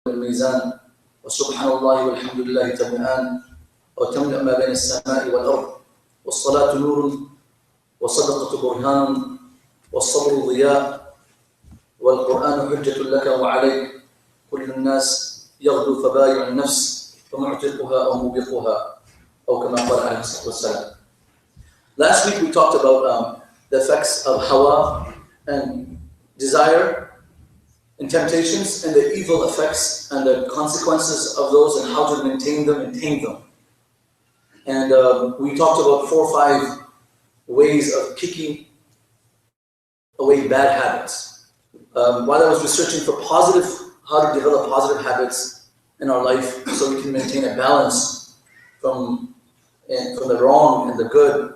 الميزان وسبحان الله والحمد لله تملأان وتملأ ما بين السماء والأرض والصلاة نور والصدقة برهان والصبر ضياء والقرآن حجة لك وعليك كل الناس يغدو فبايع النفس فمعتقها أو موبقها أو كما قال عليه الصلاة والسلام. Last week we talked about the effects of hawa and desire and temptations and the evil effects and the consequences of those and how to maintain them and tame them. And we talked about 4 or 5 ways of kicking away bad habits. While I was researching for how to develop positive habits in our life so we can maintain a balance from the wrong and the good.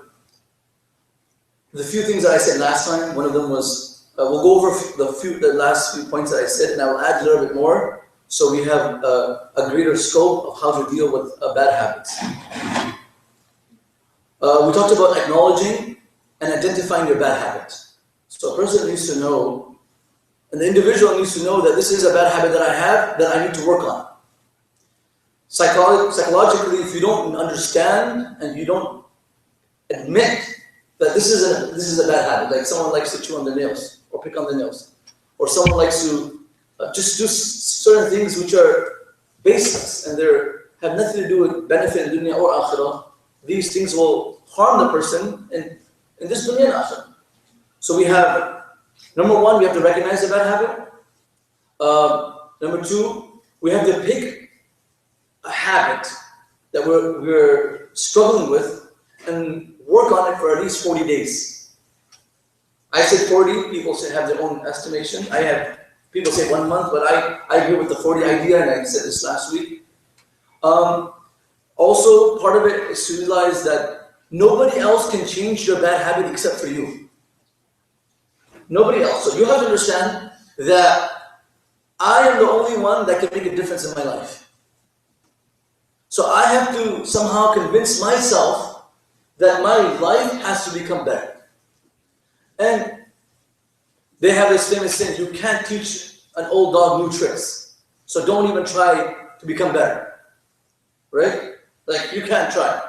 The few things that I said last time, one of them was, we'll go over the last few points that I said, and I will add a little bit more so we have a greater scope of how to deal with bad habits. We talked about acknowledging and identifying your bad habits. So a person needs to know, and the individual needs to know that this is a bad habit that I have that I need to work on. Psychologically, if you don't understand and you don't admit that this is a bad habit, like someone likes to chew on their nails or pick on their nails, or someone likes to just do certain things which are baseless and they have nothing to do with benefit in dunya or akhirah. These things will harm the person in this dunya and akhirah. So we have, number 1, we have to recognize the bad habit. Number 2, we have to pick a habit that we're struggling with and work on it for at least 40 days. I said 40, people have their own estimation. I have people say 1 month, but I agree with the 40 idea, and I said this last week. Also, part of it is to realize that nobody else can change your bad habit except for you. Nobody else. So you have to understand that I am the only one that can make a difference in my life. So I have to somehow convince myself that my life has to become better. And they have this famous saying, you can't teach an old dog new tricks. So don't even try to become better. Right? Like, you can't try.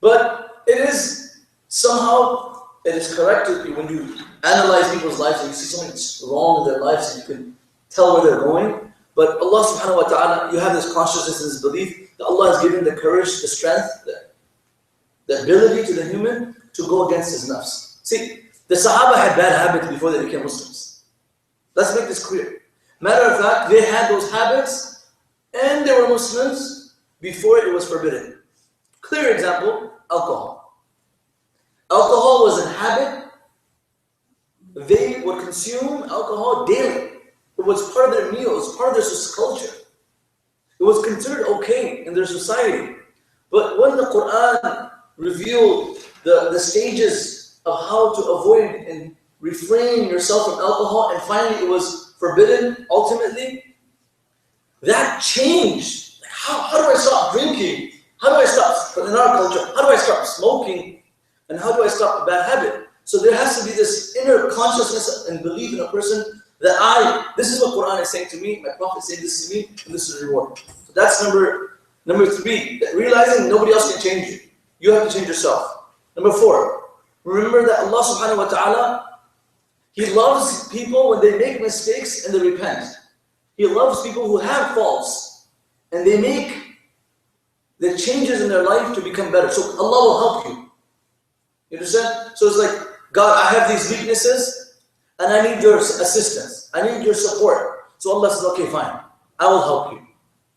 But it is somehow, it is correct when you analyze people's lives and you see something wrong in their lives and you can tell where they're going. But Allah subhanahu wa ta'ala, you have this consciousness and this belief that Allah has given the courage, the strength, the ability to the human to go against his nafs. See, the Sahaba had bad habits before they became Muslims. Let's make this clear. Matter of fact, they had those habits and they were Muslims before it was forbidden. Clear example, alcohol. Alcohol was a habit. They would consume alcohol daily. It was part of their meal, it was part of their culture. It was considered okay in their society. But when the Quran revealed the stages of how to avoid and refrain yourself from alcohol, and finally it was forbidden ultimately, that changed. Like, how do I stop drinking? How do I stop, in our culture, how do I stop smoking? And how do I stop a bad habit? So there has to be this inner consciousness and belief in a person that this is what Quran is saying to me, my Prophet is saying this to me, and this is the reward. So that's number 3, that realizing nobody else can change you. You have to change yourself. Number 4, remember that Allah subhanahu wa ta'ala, He loves people when they make mistakes and they repent. He loves people who have faults and they make the changes in their life to become better. So Allah will help you. You understand? So it's like, God, I have these weaknesses and I need your assistance. I need your support. So Allah says, okay, fine. I will help you.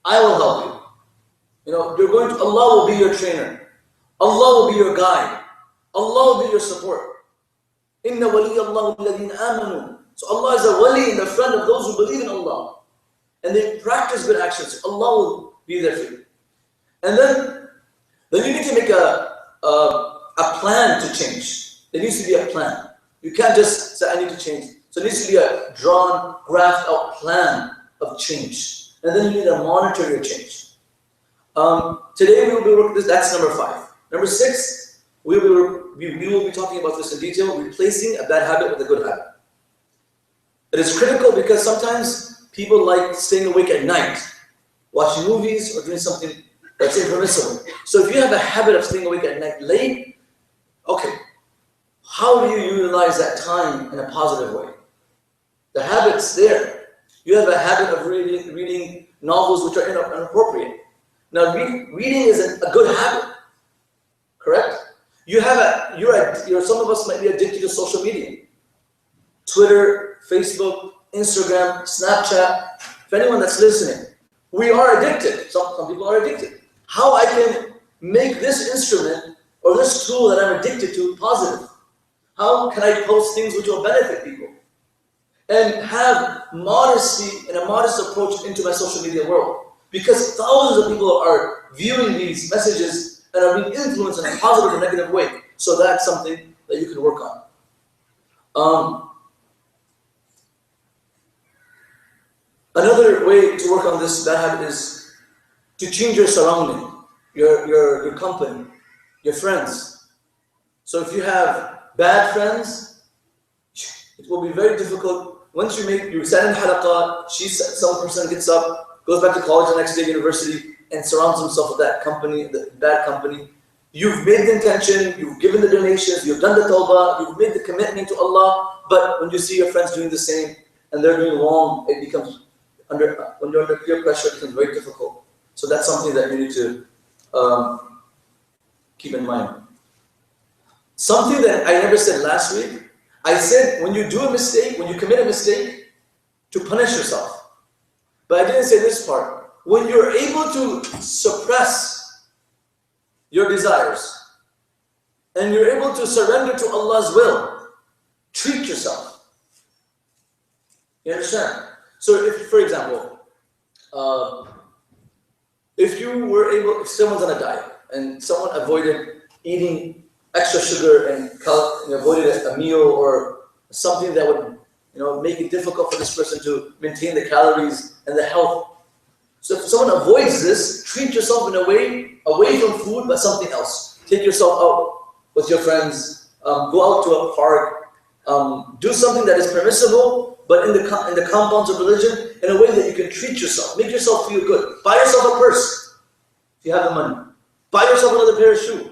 I will help you. You know, Allah will be your trainer. Allah will be your guide. Allah will be your support. Inna waliyallahu alladhina amanu. So Allah is a wali and a friend of those who believe in Allah. And they practice good actions. Allah will be there for you. And then you need to make a plan to change. There needs to be a plan. You can't just say, I need to change. So there needs to be a drawn, graphed out plan of change. And then you need to monitor your change. Today we will be working this, that's number 5. Number 6, we will be talking about this in detail, replacing a bad habit with a good habit. It is critical because sometimes people like staying awake at night, watching movies or doing something that's impermissible. So if you have a habit of staying awake at night late, okay, how do you utilize that time in a positive way? The habit's there. You have a habit of reading novels which are inappropriate. Now, reading is a good habit, correct? Some of us might be addicted to social media. Twitter, Facebook, Instagram, Snapchat. For anyone that's listening, we are addicted. Some people are addicted. How I can make this instrument or this tool that I'm addicted to positive? How can I post things which will benefit people? And have modesty and a modest approach into my social media world. Because thousands of people are viewing these messages and are being influenced in a positive or negative way. So that's something that you can work on. Another way to work on this bad habit is to change your surrounding, your company, your friends. So if you have bad friends, it will be very difficult. Once you sat in halaqah, some person gets up, goes back to college the next day, university, and surrounds himself with that company, the bad company. You've made the intention, you've given the donations, you've done the tawbah, you've made the commitment to Allah, but when you see your friends doing the same and they're doing wrong, it becomes when you're under peer pressure, it becomes very difficult. So that's something that you need to keep in mind. Something that I never said last week, I said when you do a mistake, when you commit a mistake, to punish yourself. But I didn't say this part. When you're able to suppress your desires and you're able to surrender to Allah's will, treat yourself. You understand? So if, for example, if someone's on a diet and someone avoided eating extra sugar and avoided a meal or something that would make it difficult for this person to maintain the calories and the health. So if someone avoids this, treat yourself in a way away from food but something else. Take yourself out with your friends, go out to a park, do something that is permissible but in the compounds of religion in a way that you can treat yourself, make yourself feel good. Buy yourself a purse if you have the money. Buy yourself another pair of shoes.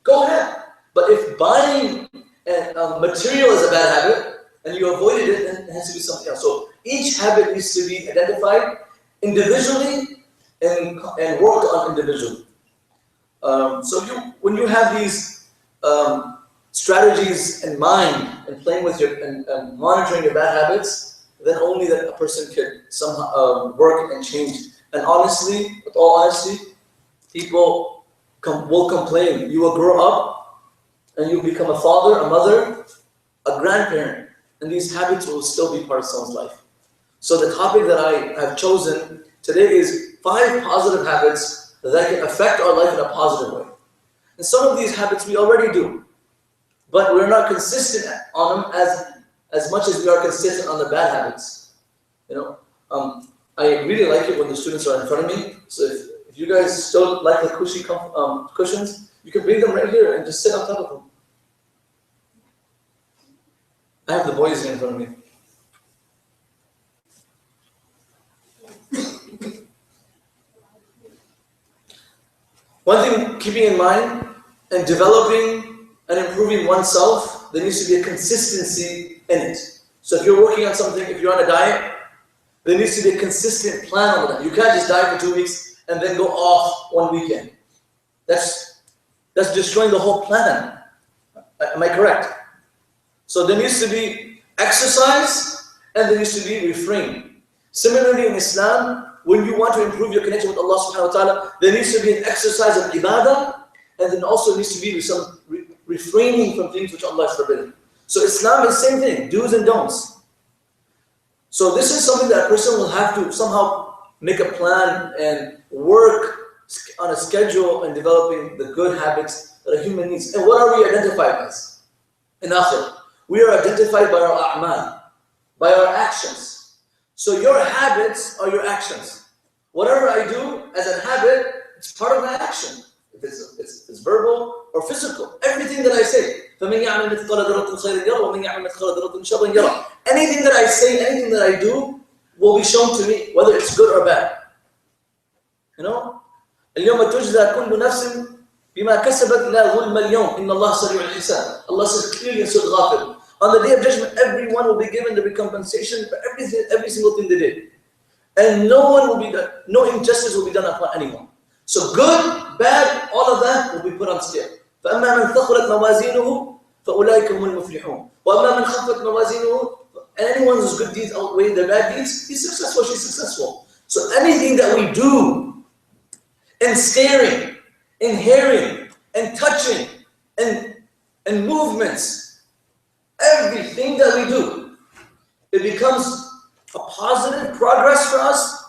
Go ahead. But if buying material is a bad habit and you avoided it, then it has to be something else. So each habit needs to be identified individually and worked on individually. When you have these strategies in mind and playing with and monitoring your bad habits, then only that a person can somehow work and change. And honestly, with all honesty, people will complain. You will grow up and you'll become a father, a mother, a grandparent, and these habits will still be part of someone's life. So the topic that I have chosen today is 5 positive habits that can affect our life in a positive way. And some of these habits we already do, but we're not consistent on them as much as we are consistent on the bad habits. I really like it when the students are in front of me. So if you guys still like the cushions, you can bring them right here and just sit on top of them. I have the boys here in front of me. One thing keeping in mind and developing and improving oneself, there needs to be a consistency in it. So if you're working on something, if you're on a diet, there needs to be a consistent plan on that. You can't just diet for 2 weeks and then go off one weekend. That's destroying the whole plan. Am I correct? So there needs to be exercise and there needs to be refrain. Similarly in Islam, when you want to improve your connection with Allah subhanahu wa ta'ala, there needs to be an exercise of ibadah and then also needs to be some refraining from things which Allah has forbidden. So Islam is the same thing, do's and don'ts. So this is something that a person will have to somehow make a plan and work on a schedule and developing the good habits that a human needs. And what are we identified as? In Akhir, we are identified by our a'mal, by our actions. So your habits are your actions. Whatever I do as a habit, it's part of my action. If it's verbal or physical, everything that I say. فَمَنْ يَعْمَلْ مِثْقَالَ ذَرَّةٍ خَيْرًا يَرَهُ وَمَنْ يَعْمَلْ مِثْقَالَ ذَرَّةٍ شَرًّا يَرَهُ. Anything that I say, anything that I do will be shown to me, whether it's good or bad. You know? اليوم تجزى كل نفس بما كسبت لا ظلم اليوم إن الله سريع الحساب. Allah says clearly in Surah Ghafir, on the day of judgment, everyone will be given the compensation for every single thing they did. And no injustice will be done upon anyone. So good, bad, all of that will be put on scale. فَأَمَّا مَنْ ثَقُلَتْ مَوَازِينُهُ فَأُولَٰئِكَ هُمُ الْمُفْلِحُونَ وَأَمَّا مَنْ خَفَّتْ مَوَازِينُهُ, anyone whose good deeds outweigh their bad deeds, he's successful, she's successful. So anything that we do, in staring, in hearing, and touching, and movements, everything that we do, it becomes a positive progress for us,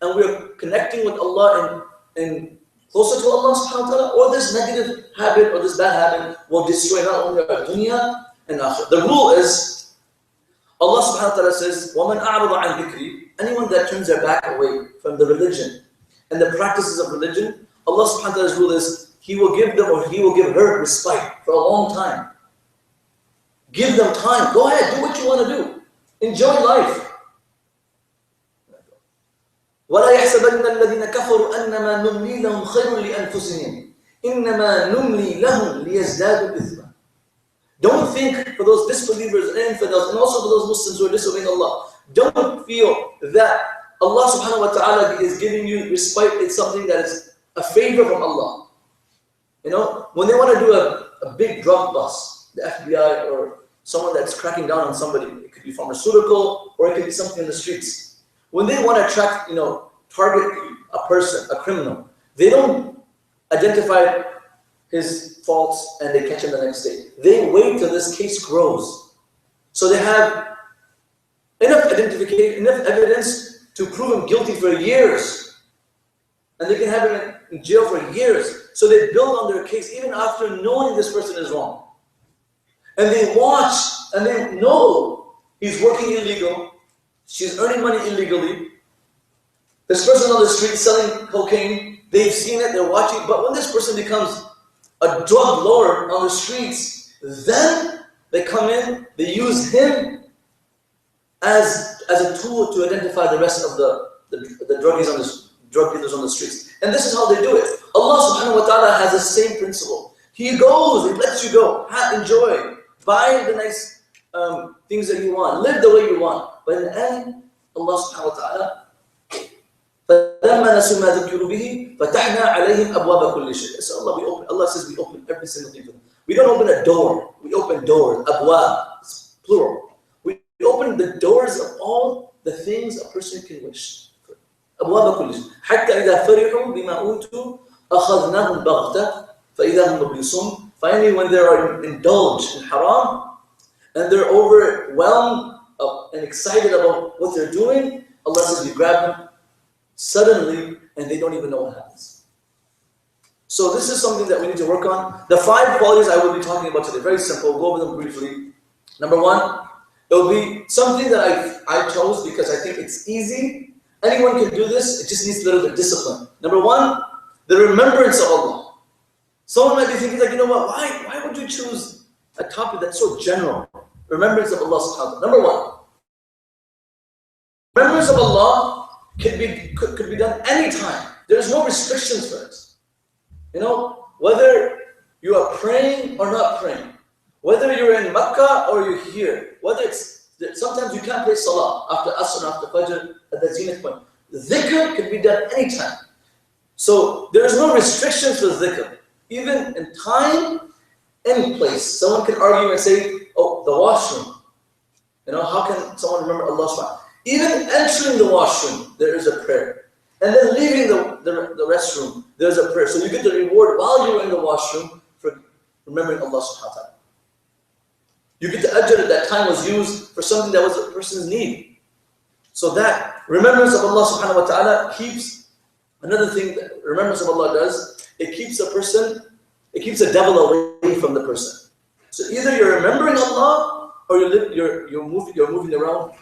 and we're connecting with Allah and closer to Allah subhanahu wa ta'ala, or this negative habit or this bad habit will destroy not only our dunya and akhirah. The rule is, Allah subhanahu wa ta'ala says, وَمَنْ أَعْرَضَ عَنْ ذِكْرِي, anyone that turns their back away from the religion and the practices of religion, Allah subhanahu wa ta'ala's rule is, He will give them or He will give her respite for a long time. Give them time. Go ahead, do what you want to do. Enjoy life. وَلَا يَحْسَبَنَّ الَّذِينَ كَفَرُوا أَنَّمَا نُمْلِي لَهُمْ خَيْرٌ لِأَنفُسِهِمْ إِنَّمَا نُمْلِي لَهُمْ لِيَزْدَادُوا إِثْمًا. Don't think, for those disbelievers and infidels, and also for those Muslims who are disobeying Allah, don't feel that Allah subhanahu wa ta'ala is giving you respite. It's something that is a favor from Allah. You know, when they want to do a big drug bust, the FBI or someone that's cracking down on somebody, it could be pharmaceutical or it could be something in the streets. When they want to track, target a person, a criminal, they don't identify his faults and they catch him the next day. They wait till this case grows. So they have enough evidence to prove him guilty for years. And they can have him in jail for years. So they build on their case even after knowing this person is wrong. And they watch and they know he's working illegal. She's earning money illegally. This person on the street selling cocaine, they've seen it, they're watching. But when this person becomes a drug lord on the streets, then they come in, they use him as a tool to identify the rest of the drug dealers on the streets. And this is how they do it. Allah subhanahu wa ta'ala has the same principle. He goes, He lets you go, enjoy, buy the nice things that you want, live the way you want. But in the end, Allah subhanahu wa ta'ala, فَلَمَّا نَسُوا مَا ذُكِّرُوا بِهِ فَتَحْنَا عَلَيْهِمْ أَبْوَابَ كُلِّ شَيْءٍ. So Allah says we open every single thing for them. We don't open a door, we open doors, abwab, it's plural. We open the doors of all the things a person can wish. أبواب كل شيء. حتى إذا فرحوا بما أوتوا أخذناهم بغتة فإذا هم مبلسون. Finally, when they are indulged in haram and they're overwhelmed and excited about what they're doing, Allah says we grab them suddenly and they don't even know what happens. So this is something that we need to work on. The 5 qualities I will be talking about today, very simple, we'll go over them briefly. Number 1, it will be something that I chose because I think it's easy. Anyone can do this, it just needs a little bit of discipline. Number 1, the remembrance of Allah. Someone might be thinking like, why would you choose a topic that's so general? Remembrance of Allah subhanahu wa ta'ala. Number 1, remembrance of Allah could be done anytime. There's no restrictions for it. Whether you are praying or not praying, whether you're in Makkah or you're here, sometimes you can't pray salah after Asr and after Fajr at the zenith point. Dhikr can be done anytime. So there's no restrictions for dhikr. Even in time, any place. Someone can argue and say, oh, the washroom. How can someone remember Allah subhanahu wa ta'ala? Even entering the washroom, there is a prayer. And then leaving the restroom, there's a prayer. So you get the reward while you're in the washroom for remembering Allah subhanahu wa ta'ala. You get the ajr that time was used for something that was a person's need. So that remembrance of Allah subhanahu wa ta'ala keeps, another thing that remembrance of Allah does, it keeps the devil away from the person. So either you're remembering Allah or you're moving around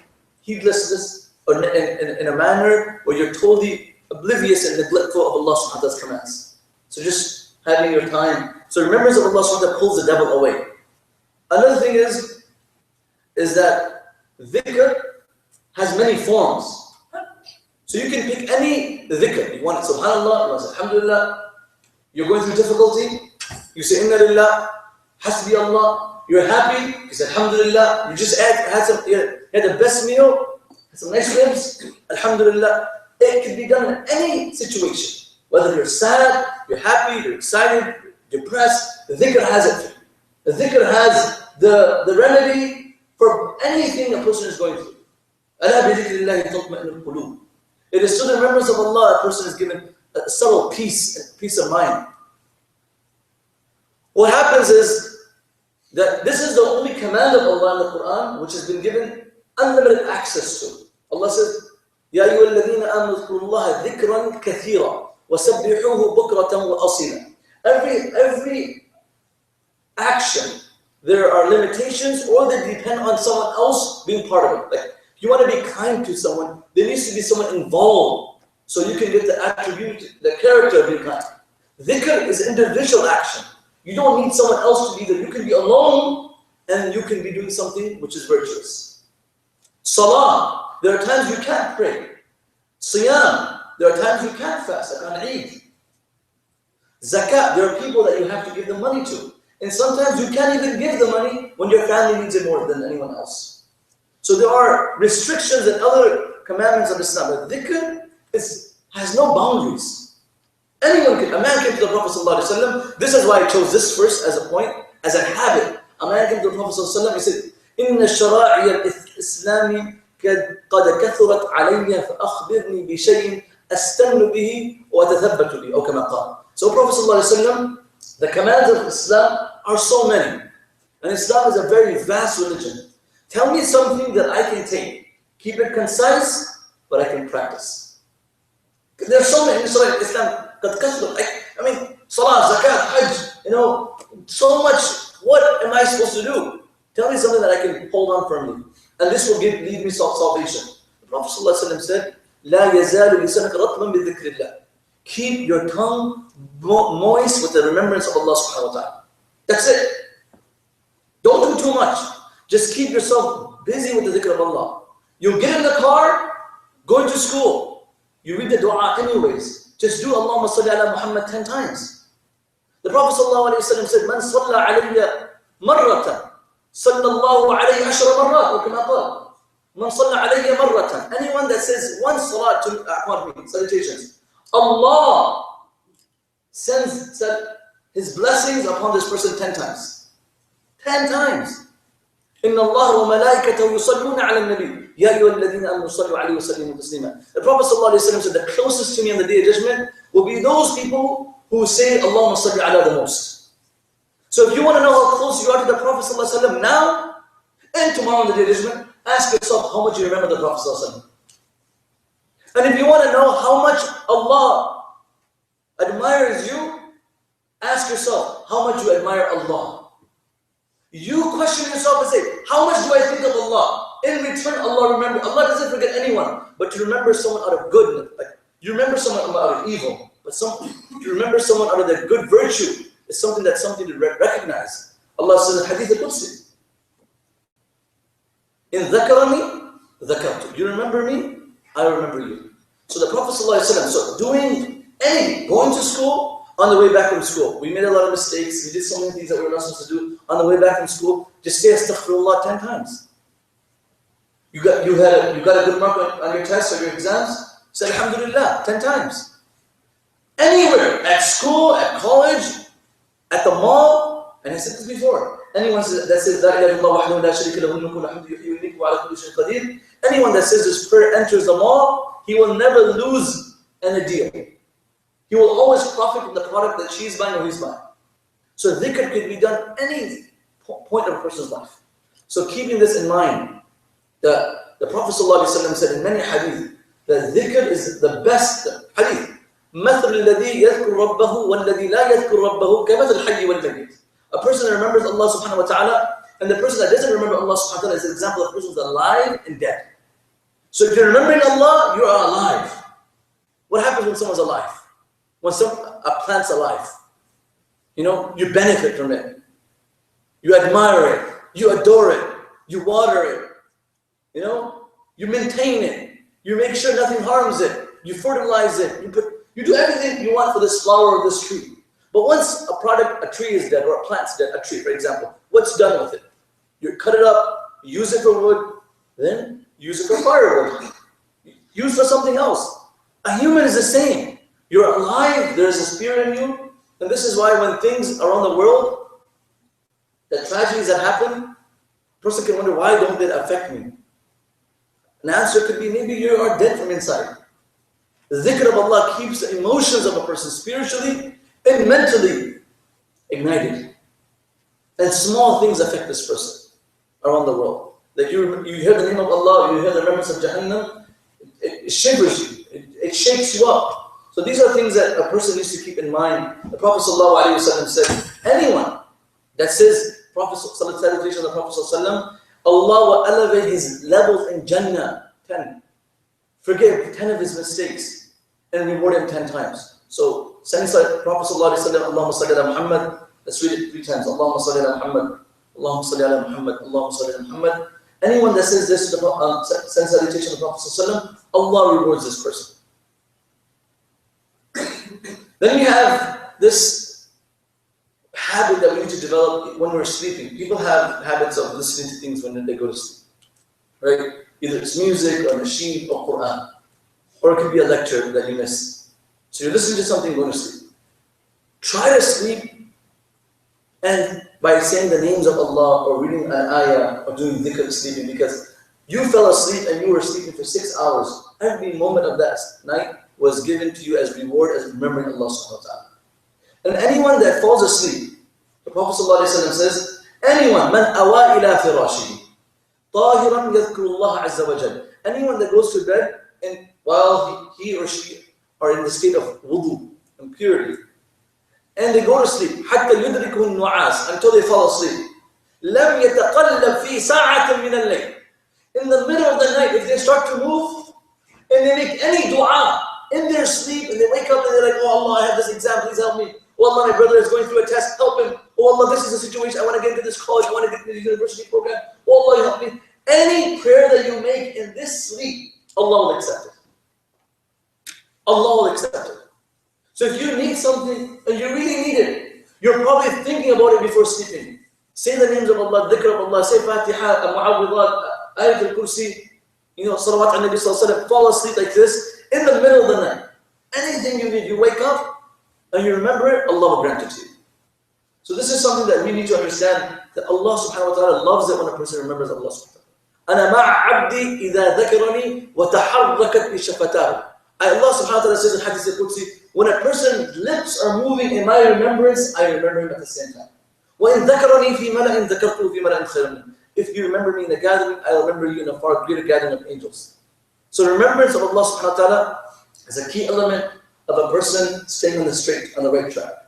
heedlessness or in a manner where you're totally oblivious and neglectful of Allah subhanahu wa ta'ala's commands. So just having your time. So remembrance of Allah subhanahu wa ta'ala pulls the devil away. Another thing is that dhikr has many forms. So you can pick any dhikr. You want it subhanallah, you want it alhamdulillah. You're going through difficulty, you say inna lillah, hasbi Allah. You're happy, you say alhamdulillah. You just had the best meal, had some nice ribs, alhamdulillah. It can be done in any situation. Whether you're sad, you're happy, you're excited, depressed, the dhikr has it for you. The dhikr has the remedy for anything a person is going through. أَلَا بِذِكْرِ اللَّهِ تَطْمَئِنُّ الْقُلُوبُ. It is through the remembrance of Allah a person is given a subtle peace of mind. What happens is that this is the only command of Allah in the Quran which has been given unlimited access to. Allah says, يَا أَيُّهَا الَّذِينَ آمَنُوا اذْكُرُوا اللَّهَ ذِكْرًا كَثِيرًا وَسَبِّحُوهُ بُكْرَةً وَأَصِيلًا. Every action, there are limitations or they depend on someone else being part of it. Like, if you want to be kind to someone, there needs to be someone involved so you can get the attribute, the character of being kind. Dhikr is individual action. You don't need someone else to be there. You can be alone and you can be doing something which is virtuous. Salah, there are times you can't pray. Siyam, there are times you can't fast, like on Eid. Zakat, there are people that you have to give the money to. And sometimes you can't even give the money when your family needs it more than anyone else. So there are restrictions and other commandments of Islam. But dhikr has no boundaries. Anyone can. A man came to the Prophet ﷺ. This is why I chose this verse as a point, as a habit. A man came to the Prophet ﷺ. He said, إِنَّ الشَّرَائِيَ الْإِسْلَامِ قَدْ كَثُرَتْ عَلَيَّ فَأَخْبِرْنِي بِشَيْءٍ أَسْتَنُّ بِهِ وَأَتَثَبَّتُ بِهِ أو كما قال. So Prophet ﷺ, the commands of Islam are so many. And Islam is a very vast religion. Tell me something that I can take. Keep it concise, but I can practice. There's so many in Islam. I mean, Salah, Zakat, Hajj, so much. What am I supposed to do? Tell me something that I can hold on firmly. And this will lead me to salvation. The Prophet ﷺ said, لا يزال لسانك رطبا بذكر الله. Keep your tongue moist with the remembrance of Allah subhanahu wa ta'ala. That's it. Don't do too much. Just keep yourself busy with the dhikr of Allah. You get in the car, going to school. You read the dua anyways. Just do Allahumma salli ala Muhammad 10 times. The Prophet ﷺ said, Man salla alayya marratan, sallallahu alayhi ashra marrat, or kama qala. Man salla alayya marratan. Anyone that says one salat to salutations, Allah sends His blessings upon this person 10 times. 10 times. إِنَّ اللَّهَ وَمَلَائِكَتَهُ يُصَلُّونَ عَلَى النَّبِيِّ يَا أَيُّهَا الَّذِينَ آمَنُوا صَلُّوا عَلَيْهِ وَسَلِّمُوا تَسْلِيمًا. The Prophet ﷺ said, the closest to me on the Day of Judgment will be those people who say Allahumma salli ala the most. So if you want to know how close you are to the Prophet ﷺ now and tomorrow on the Day of Judgment, ask yourself how much you remember the Prophet ﷺ. And if you want to know how much Allah admires you, ask yourself how much you admire Allah. You question yourself and say, how much do I think of Allah? In return, Allah doesn't forget anyone, but to remember someone out of goodness. Like, you remember someone out of evil, but to remember someone out of their good virtue is something to recognize. Allah says in Hadith al-Qudsi, in dhakarani, dhakartu. You remember me, I remember you. So the Prophet ﷺ, going to school, on the way back from school, we made a lot of mistakes. We did so many things that we were not supposed to do. On the way back from school, just say astaghfirullah 10 times. You got a good mark on your tests or your exams. Say alhamdulillah 10 times. Anywhere, at school, at college, at the mall, and I said this before. Anyone that says la ilaha illallah wahdahu la sharika lahu al-mulku wa al-hamdu yuhyi wa yumiitu wa ala kulli shay'in qadir. Anyone that says this prayer enters the mall, he will never lose in a deal. He will always profit from the product that she's buying or he's buying. So dhikr can be done any point of a person's life. So keeping this in mind, the Prophet ﷺ said in many hadith that dhikr is the best hadith. مَثْلُ الَّذِي يَذْكُرُ رَبَّهُ وَالَّذِي لَا يَذْكُرُ رَبَّهُ كَمَثَلِ الْحَيِّ وَالْمَيِّتِ. A person that remembers Allah subhanahu wa ta'ala and the person that doesn't remember Allah subhanahu wa ta'ala is an example of a person who's alive and dead. So if you're remembering Allah, you are alive. What happens when someone's alive? When a plant's alive, You benefit from it. You admire it. You adore it. You water it. You maintain it. You make sure nothing harms it. You fertilize it. You do everything you want for this flower or this tree. But once a tree is dead, or a plant's dead, a tree, for example, what's done with it? You cut it up, use it for wood, then use it for firewood. Use for something else. A human is the same. You're alive, there's a spirit in you. And this is why when things around the world, the tragedies that happen, a person can wonder, why don't they affect me? An answer could be, maybe you are dead from inside. The dhikr of Allah keeps the emotions of a person spiritually and mentally ignited. And small things affect this person around the world. That you hear the name of Allah, you hear the remembrance of Jahannam, it shivers you, it shakes you up. So these are things that a person needs to keep in mind. The Prophet ﷺ said, anyone that says, salutation of the Prophet ﷺ, Allah will elevate his levels in Jannah 10. Forgive 10 of his mistakes and reward him 10 times. So sending the Prophet ﷺ, Allahumma salli ala Muhammad, let's read it 3 times. Allahumma salli ala Muhammad, Allahumma salli ala Muhammad, Allahumma salli ala Muhammad. Anyone that says this to the sends salutation to the Prophet ﷺ, Allah rewards this person. Then you have this habit that we need to develop when we're sleeping. People have habits of listening to things when they go to sleep, right? Either it's music or nasheed or Quran, or it could be a lecture that you miss. So you're listening to something going to sleep. Try to sleep, and by saying the names of Allah or reading an ayah or doing dhikr sleeping, because you fell asleep and you were sleeping for 6 hours. Every moment of that night was given to you as reward, as remembering Allah subhanahu wa ta'ala. And anyone that falls asleep, the Prophet ﷺ says, anyone, man awa ila firashihi, tahiran yadhkurullah azza wa jal. Anyone that goes to bed and while he or she are in the state of wudu, impurity, and they go to sleep, حتى يدركه النعاس, until they fall asleep. لم يتقلب في ساعة من الليل. In the middle of the night, if they start to move and they make any dua in their sleep, and they wake up and they're like, oh Allah, I have this exam, please help me. Oh Allah, my brother is going through a test, help him. Oh Allah, this is the situation, I want to get into this college, I want to get into the university program. Oh Allah, help me. Any prayer that you make in this sleep, Allah will accept it. Allah will accept it. So if you need something, and you really need it, you're probably thinking about it before sleeping. Say the names of Allah, dhikr of Allah, say Fatiha, Mu'awwidat, Ayat al-Kursi, salawat al-Nabi sallallahu alayhi wa sallam, fall asleep like this, in the middle of the night. Anything you need, you wake up, and you remember it, Allah will grant it to you. So this is something that we need to understand, that Allah subhanahu wa ta'ala loves it when a person remembers Allah subhanahu wa ta'ala. أَنَا مَعَ عَبْدِي إِذَا ذَكَرَنِي وَتَحَرَّكَتْ بِشَفَتَاهُ. Allah subhanahu wa ta'ala says in Hadith al-Qudsi, when a person's lips are moving in my remembrance, I remember him at the same time. وَإِن ذَكَرَنِي فِي مَلَئٍ ذَكَرْتُهُ فِي مَلَئٍ خَيْرٍ مِنْهُ. If you remember me in a gathering, I will remember you in a far greater gathering of angels. So remembrance of Allah subhanahu wa ta'ala is a key element of a person staying on the right track.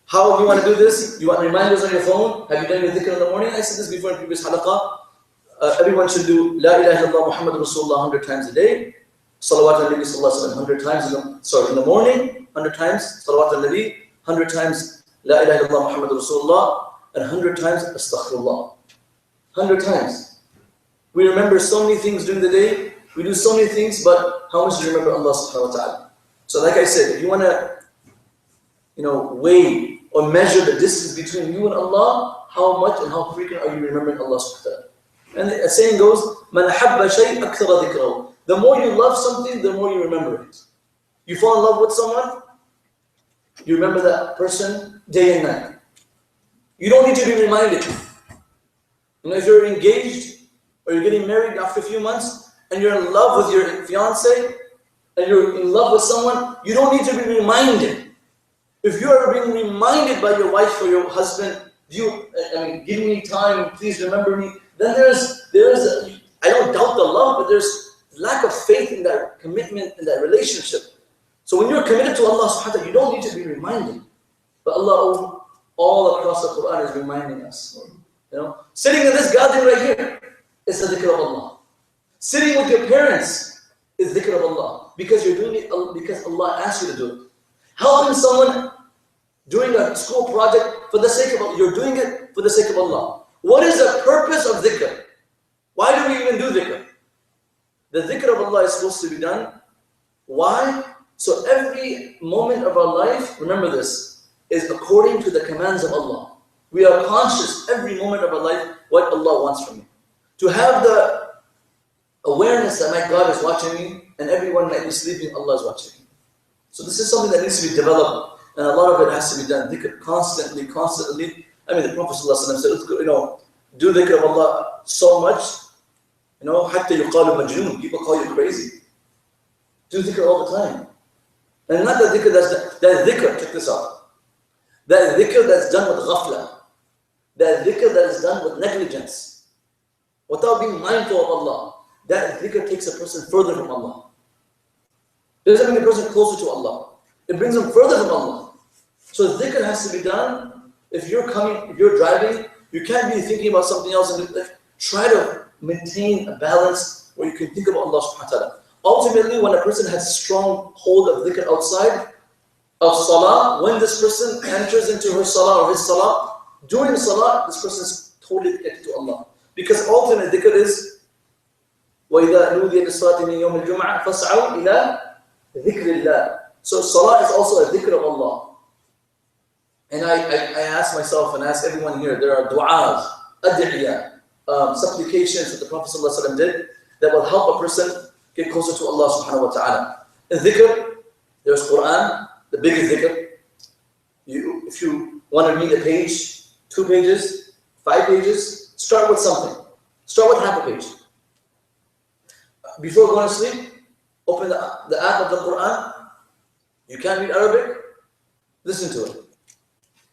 How do you want to do this? You want reminders on your phone? Have you done your dhikr in the morning? I said this before in previous halaqah. Everyone should do La ilaha illallah Muhammad Rasulullah 100 times a day. Salawat al-Nabi sallallahu 100 times in the morning, 100 times Salawat al-Nabi, 100 times La ilaha illallah Muhammad Rasulullah, and 100 times Astaghfirullah. 100 times. We remember so many things during the day, we do so many things, but how much do you remember Allah subhanahu wa ta'ala? So like I said, if you want to weigh or measure the distance between you and Allah, how much and how frequent are you remembering Allah subhanahu wa ta'ala? And the saying goes, مَنْ أَحَبَّ شَيْءٍ أَكْثَرَ ذِكْرَهُ. The more you love something, the more you remember it. You fall in love with someone, you remember that person day and night. You don't need to be reminded. If you're engaged or you're getting married after a few months and you're in love with your fiance and you're in love with someone, you don't need to be reminded. If you are being reminded by your wife or your husband, give me time, please remember me, then I don't doubt the love, but there's lack of faith in that commitment, in that relationship. So when you're committed to Allah subhanahu wa ta'ala, you don't need to be reminded. But Allah all across the Quran is reminding us. Sitting in this gathering right here is the dhikr of Allah. Sitting with your parents is dhikr of Allah. Because you're doing it because Allah asked you to do it. Helping someone Doing a school project for the sake of Allah. You're doing it for the sake of Allah. What is the purpose of dhikr? Why do we even do dhikr? The dhikr of Allah is supposed to be done. Why? So every moment of our life, remember this, is according to the commands of Allah. We are conscious every moment of our life what Allah wants from you. To have the awareness that my God is watching me and everyone might be sleeping, Allah is watching me. So this is something that needs to be developed, and a lot of it has to be done. Dhikr constantly. I mean, the Prophet ﷺ said, do dhikr of Allah so much, حتى يقال مجنون. People call you crazy. Do dhikr all the time. And not that dhikr that dhikr, check this out. That dhikr that's done with ghafla. That dhikr that is done with negligence. Without being mindful of Allah. That dhikr takes a person further from Allah. It doesn't bring a person closer to Allah. It brings them further from Allah. So dhikr has to be done. If you're driving, you can't be thinking about something else. And try to maintain a balance where you can think about Allah subhanahu wa ta'ala. Ultimately, when a person has strong hold of dhikr outside of salah, when this person enters into her salah or his salah, during salah, this person is totally connected to Allah. Because ultimate dhikr is وَإِذَا نُودِيَ لِلصَّلَاةِ مِنْ يَوْمِ الْجُمْعَةِ فَاسْعَوْا إِلَىٰ ذِكْرِ اللَّهِ. So salah is also a dhikr of Allah. And I ask myself and ask everyone here, there are du'as, ad'iyah, supplications that the Prophet ﷺ did that will help a person get closer to Allah subhanahu wa ta'ala. In dhikr, there's Quran, the biggest dhikr. If you want to read a page, 2 pages, 5 pages, start with something. Start with half a page. Before going to sleep, open the app of the Quran. You can't read Arabic, listen to it.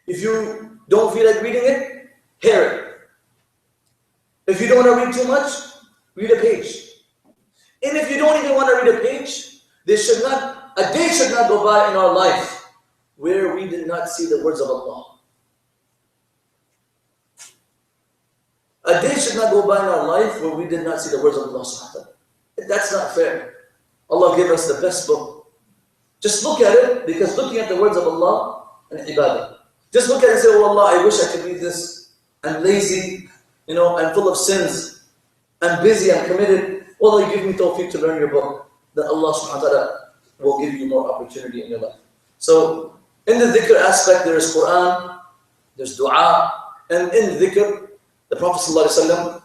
If you don't feel like reading it, hear it. If you don't want to read too much, read a page. And if you don't even want to read a page, a day should not go by in our life where we did not see the words of Allah. A day should not go by in our life where we did not see the words of Allah subhanahu wa ta'ala. That's not fair. Allah gave us the best book. Just look at it, because looking at the words of Allah and ibadah. Just look at it and say, oh Allah, I wish I could read this. I'm lazy, I'm full of sins. I'm busy, I'm committed. Allah, give me tawfiq to learn your book. Then Allah subhanahu wa ta'ala will give you more opportunity in your life. So, in the dhikr aspect, there is Quran, there's dua, and in dhikr, the Prophet ﷺ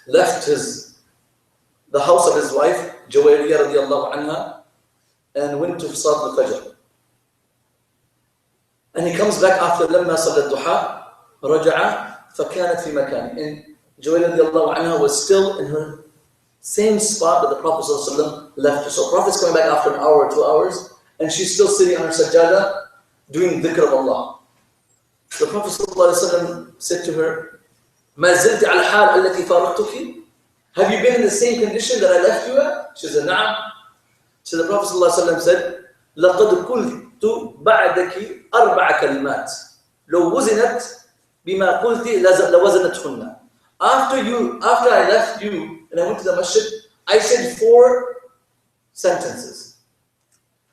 left the house of his wife, Juwayriyah radiallahu anha, and went to Salat al-Fajr. And he comes back after لما صلى الضحى رجع فكانت في مكان. And Juwayriyah radiallahu anha was still in her same spot that the Prophet ﷺ left her. So the Prophet's coming back after an hour or 2 hours, and she's still sitting on her sajjada doing dhikr of Allah. The Prophet ﷺ said to her, ما زلت على الحال التي فارقتك? Have you been in the same condition that I left you at? She said, نعم. So the Prophet ﷺ said, لقد قلت بعدك 4 كلمات لو وزنت بما قلت لوزنتهن. After I left you and I went to the masjid, I said 4 sentences.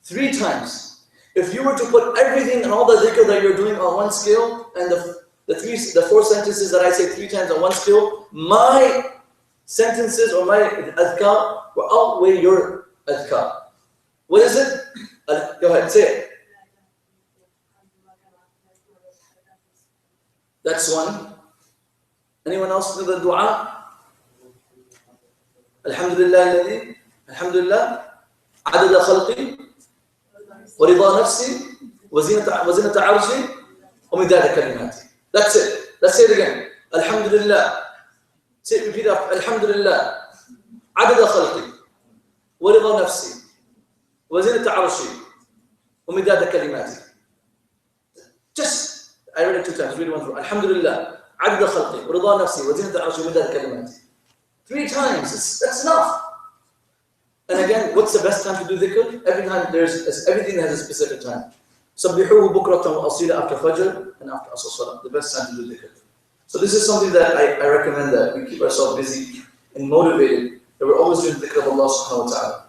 3 times. If you were to put everything and all the dhikr that you're doing on one scale, and the 4 sentences that I say 3 times on one scale, my sentences or my adhkar will outweigh your adhkar. What is it? Go ahead, say it. That's one. Anyone else do the dua? Alhamdulillah alladhi, alhamdulillah, adada khalqi, wa rida nafsi, wa zinata arshi, wa midada kalimati. That's it. Let's say it again. Alhamdulillah. Say it, repeat after. Alhamdulillah, adada khalqi, wa rida nafsi, wa zinata arshi, wa midada kalimati. Just, I read it 2 times, read it 1 through. Alhamdulillah. عدد خلقي ورضا نفسي وزنة عرشي ومداد كلماتي. 3 times, that's enough. And again, what's the best time to do dhikr? Everything has a specific time. سبحوه بكرة وأصيلا after Fajr and after Asr Salah, the best time to do dhikr. So this is something that I recommend, that we keep ourselves busy and motivated, that we're always doing dhikr of Allah subhanahu wa ta'ala.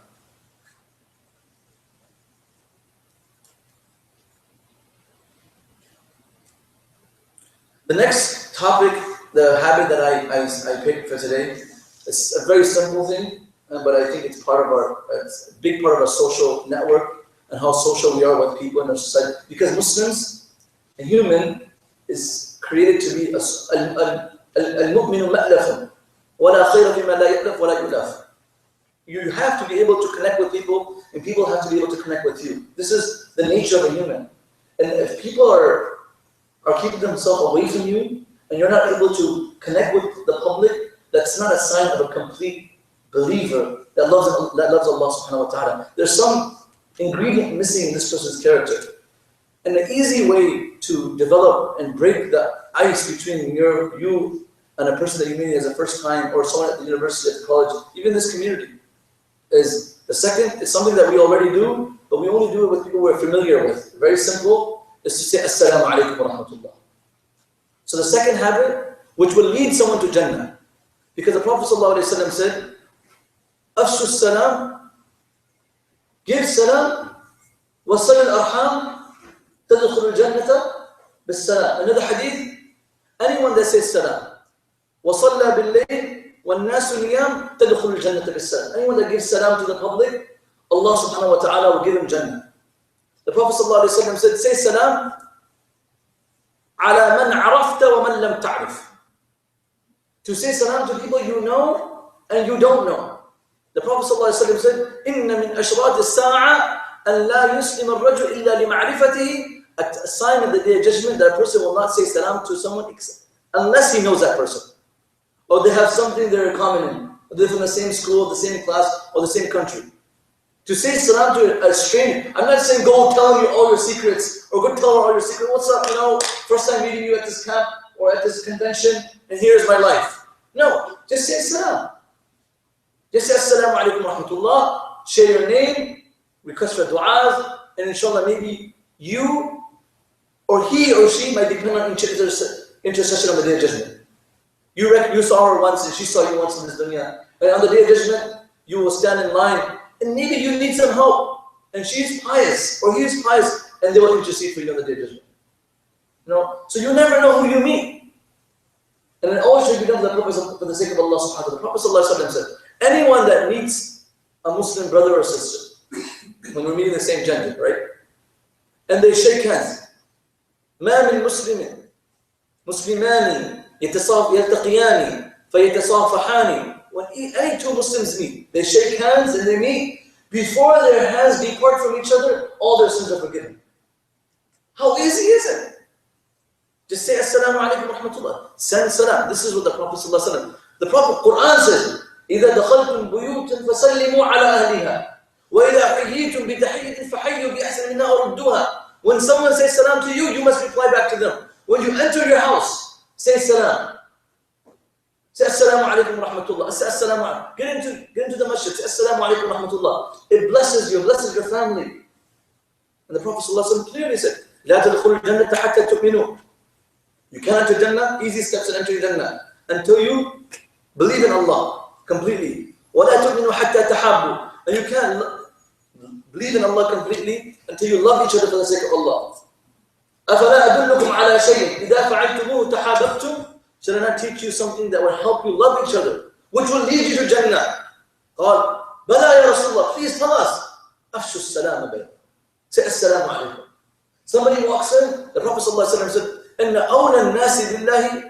The next topic, the habit that I picked for today, is a very simple thing, but I think it's it's a big part of our social network and how social we are with people in our society. Because Muslims, a human, is created to be al-mu'minu ma'lafun, وَلَا خَيْرَ فِيمَا لَا يَأْلَفْ وَلَا يُؤْلَفْ. You have to be able to connect with people, and people have to be able to connect with you. This is the nature of a human. And if people are keeping themselves away from you, and you're not able to connect with the public, that's not a sign of a complete believer that loves Allah subhanahu wa ta'ala. There's some ingredient missing in this person's character. And the easy way to develop and break the ice between you and a person that you meet as a first time, or someone at the university, at the college, even this community, is something that we already do, but we only do it with people we're familiar with. Very simple, is to say Assalamu alaikum wa rahmatullah. So the second habit, which will lead someone to Jannah, because the Prophet ﷺ said, Afshu salam, give salam, wasal al-arham, tadkhul al-jannata bis-salam. Another hadith, anyone that says salam, wasalla bil-layl, وَالنَّاسُ نِيَامٌ تَدْخُلُ الْجَنَّةَ بِالسَّلَامِ. Anyone that gives salam to the public, Allah subhanahu wa ta'ala will give him Jannah. The Prophet ﷺ said, say salam عَلَى مَنْ عَرَفْتَ وَمَنْ لَمْ تَعْرِفْ. To say salam to people you know and you don't know. The Prophet ﷺ said, إِنَّ مِنْ أَشْرَاطِ السَّاعَةِ أَنْ لَا يُسْلِمَ الرَّجُلِ إِلَّا لِمَعْرِفَتِهِ. A sign of the day of judgment that a person will not say salam to someone unless he knows that person. Or they have something they're common in. Or they're from the same school, the same class, or the same country. To say salam to a stranger, I'm not saying go tell you all your secrets, or go tell her all your secrets. What's up, first time meeting you at this camp, or at this convention, and here's my life. No, just say salam. Just say assalamu alaikum wa rahmatullah, share your name, request for du'as, and inshallah maybe you, or he or she might become an intercession on the day of judgment. You saw her once and she saw you once in this dunya. And on the day of judgment, you will stand in line and maybe you need some help. And she's pious or he is pious and they will intercede for you on the day of judgment. So you never know who you meet. And it always should be done for the sake of Allah subhanahu wa ta'ala. The Prophet ﷺ said, anyone that meets a Muslim brother or sister, when we're meeting the same gender, right? And they shake hands. مَا مِن مُسْلِمٍ مُسْلِمَانِ يلتقيان فيتصافحان. When any two Muslims meet, they shake hands and they meet. Before their hands depart from each other, all their sins are forgiven. How easy is it? Just say Assalamu alaikum wa rahmatullah. Send salam. This is what the Prophet ﷺ. The Prophet Quran says, إِذَا دَخَلْتُمْ بُيُوتًا فَسَلِّمُوا عَلَى أَهْلِهَا وَإِذَا حَيِّيتُمْ بِتَحِيَّةٍ فَحَيُّوا بِأَحْسَنَ مِنْهَا وَرُدُّوهَا. When someone says salam to you, you must reply back to them. When you enter your house, say salam. Say assalamu alaikum wa rahmatullah. Say assalamu alaikum. Get into the masjid. Say assalamu alaikum wa rahmatullah. It blesses you, blesses your family. And the Prophet ﷺ clearly said, لا تدخلوا الجنة حتى تؤمنوا. You can't enter Jannah, easy steps to enter Jannah, until you believe in Allah completely. وَلَا تُؤْمِنُوا حَتَّى تَحَابُّوا. And you can't believe in Allah completely until you love each other for the sake of Allah. أَفَلَا أَدُلُّكُمْ عَلَى شَيْءٍ إِذَا فَعَلْتُمُوهُ تَحَابَبْتُمْ. Should I not teach you something that will help you love each other, which will lead you to Jannah? قال بَلَا يَا رَسُولَ اللَّهِ. Please tell us. أَفْشُوا السَّلَامَ بَيْنَكُمْ. Say assalamu alaikum. Somebody walks in, the Prophet ﷺ said, إِنَّ أَوْلَى النَّاسِ بِاللَّهِ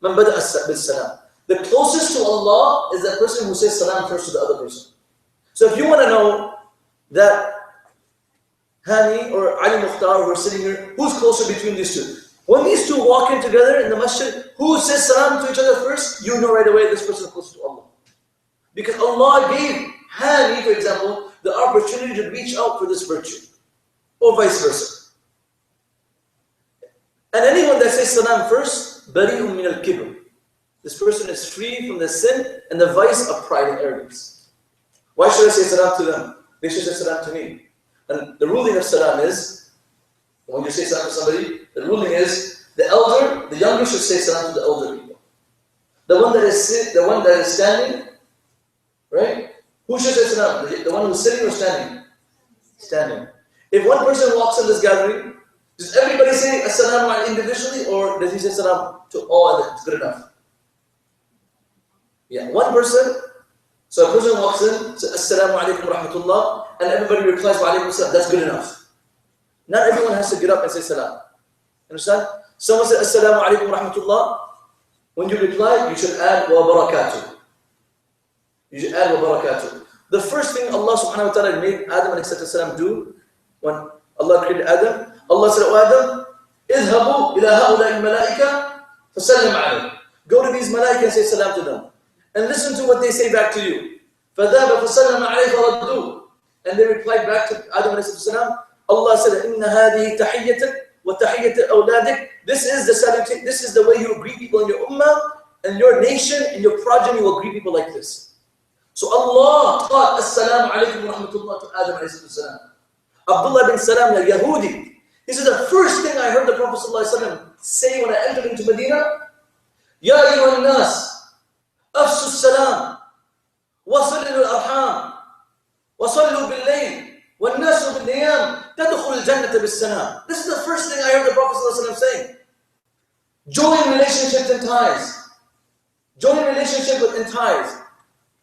مَنْ بَدَأَ بِالسَّلَامِ. The closest to Allah is that person who says salam first to the other person. So if you want to know that Hani or Ali Mukhtar who are sitting here, who's closer between these two? When these two walk in together in the masjid, who says salam to each other first? You know right away this person is closer to Allah. Because Allah gave Hani, for example, the opportunity to reach out for this virtue. Or vice versa. And anyone that says salam first, bari'un min al-kibr. This person is free from the sin and the vice of pride and arrogance. Why should I say salam to them? They should say salam to me. And the ruling of salam is, when you say salam to somebody, the ruling is, the younger should say salam to the elder people. The one that is standing, right? Who should say salam? The one who's sitting or standing? Standing. If one person walks in this gathering, Does everybody say assalamu alaikum individually, or does he say salam to all and it's good enough? Yeah, one person. So a person walks in, says assalamu alaikum wa rahmatullah, and everybody replies wa alaikum salam. That's good enough. Not everyone has to get up and say salam. Understand? Someone says assalamu alaikum wa rahmatullah. When you reply, you should add wa barakatuh. You should add wa barakatuh. The first thing Allah subhanahu wa ta'ala made Adam alayhi salam do when Allah created Adam, Allah said, "O Adam, اذهبوا إلى هؤلاء الملائكة فسلم عليهم." Go to these malaika and say salam to them. And listen to what they say back to you. فذهب فسلم عليه فردوه. And they replied back to Adam alayhi salam. Allah said, إن هذه تحيتك وتحية أولادك. This is the salutation. This is the way you greet people in your ummah, and your nation, and your progeny will greet people like this. So Allah taught Assalamu alaikum wa rahmatullah to Adam alayhi salam. Abdullah bin Salam al-Yahudi, he said, the first thing I heard the Prophet say when I entered into Medina, Ya ayyuhan nas, afsu salam, wasallu al-arham, wasallu bil-layl, wal-nasu bil-niyam, tadkhul al-jannata bis-salam. This is the first thing I heard the Prophet saying. Join relationships and ties. Join relationship and ties.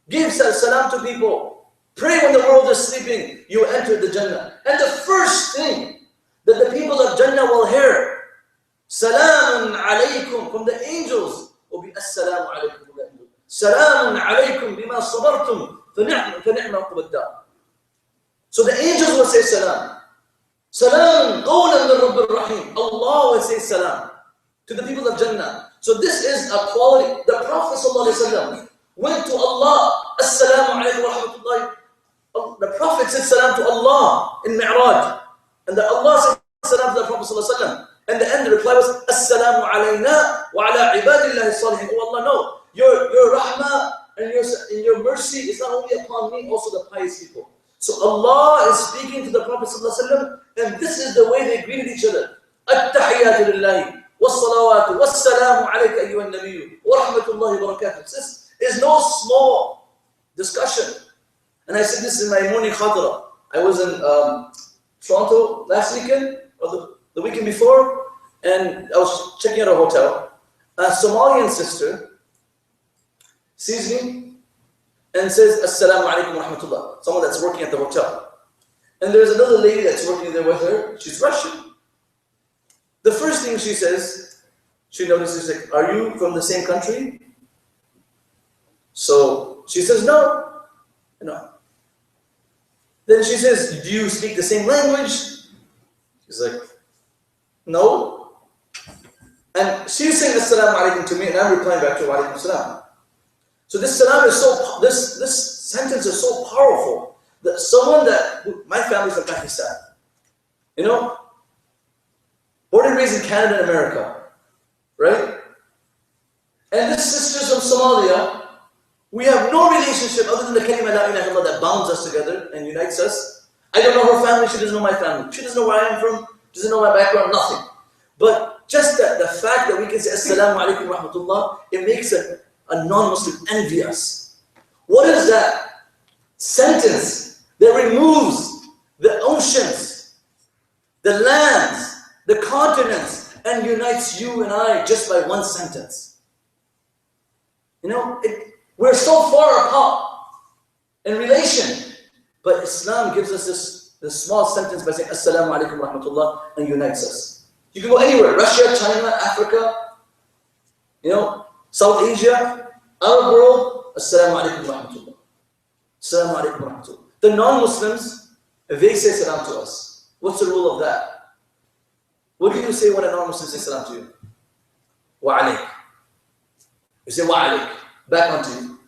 Give salam to people. Pray when the world is sleeping. You enter the Jannah. And the first thing that the people of Jannah will hear, Salamun alaykum, from the angels, will be Assalamu alaykum. Salamun alaykum bima sabartum, فَنِعْمَ عُقْبَ الدَّارِ. So the angels will say salam. Salam, qawlan min Rabbir Rahim. Allah will say salam to the people of Jannah. So this is a quality. The Prophet ﷺ went to Allah, Assalamu alaykum wa rahmatullahi. The Prophet said salam to Allah in Mi'raj. And Allah said salam to the Prophet ﷺ. And the end the reply was, Assalamu alayna wa ala ibadillahi salihin. Oh Allah, no. Your rahmah and your mercy is not only upon me, also the pious people. So Allah is speaking to the Prophet ﷺ, and this is the way they greeted each other. At-tahiyyatu lillahi, was-salawatu, was-salamu alayka ayyuhan nabiyyu, wa rahmatullahi wa barakatuh. This is no small discussion. And I said this in my morning khatara. I was in Toronto last weekend, or the weekend before, and I was checking out a hotel. A Somalian sister sees me and says, Assalamu alaikum wa rahmatullah. Someone that's working at the hotel. And there's another lady that's working there with her. She's Russian. The first thing she says, she notices, like, are you from the same country? So she says, no. No. Then she says, do you speak the same language? She's like, no. And she's saying Assalamu alaikum to me, and I'm replying back to wa alaikum salam. So this salam is so, this sentence is so powerful that someone my family's from Pakistan, you know, born and raised in Canada and America, right? And this sister's from Somalia. We have no relationship other than the kalima la ilaha illallah that bonds us together and unites us. I don't know her family, she doesn't know my family. She doesn't know where I am from, doesn't know my background, nothing. But just the fact that we can say Assalamu alaikum wa rahmatullah, it makes a non-Muslim envious. What is that sentence that removes the oceans, the lands, the continents, and unites you and I just by one sentence? You know, we're so far apart in relation, but Islam gives us this small sentence by saying Assalamu alaikum wa rahmatullah and unites us. You can go anywhere, Russia, China, Africa, you know, South Asia, Arab world, Assalamu alaikum wa rahmatullah. Assalamu alaikum wa rahmatullah. The non-Muslims, they say salam to us. What's the rule of that? What do you say when a non-Muslim says salam to you? Wa alaik. You say wa alaik. Back onto you.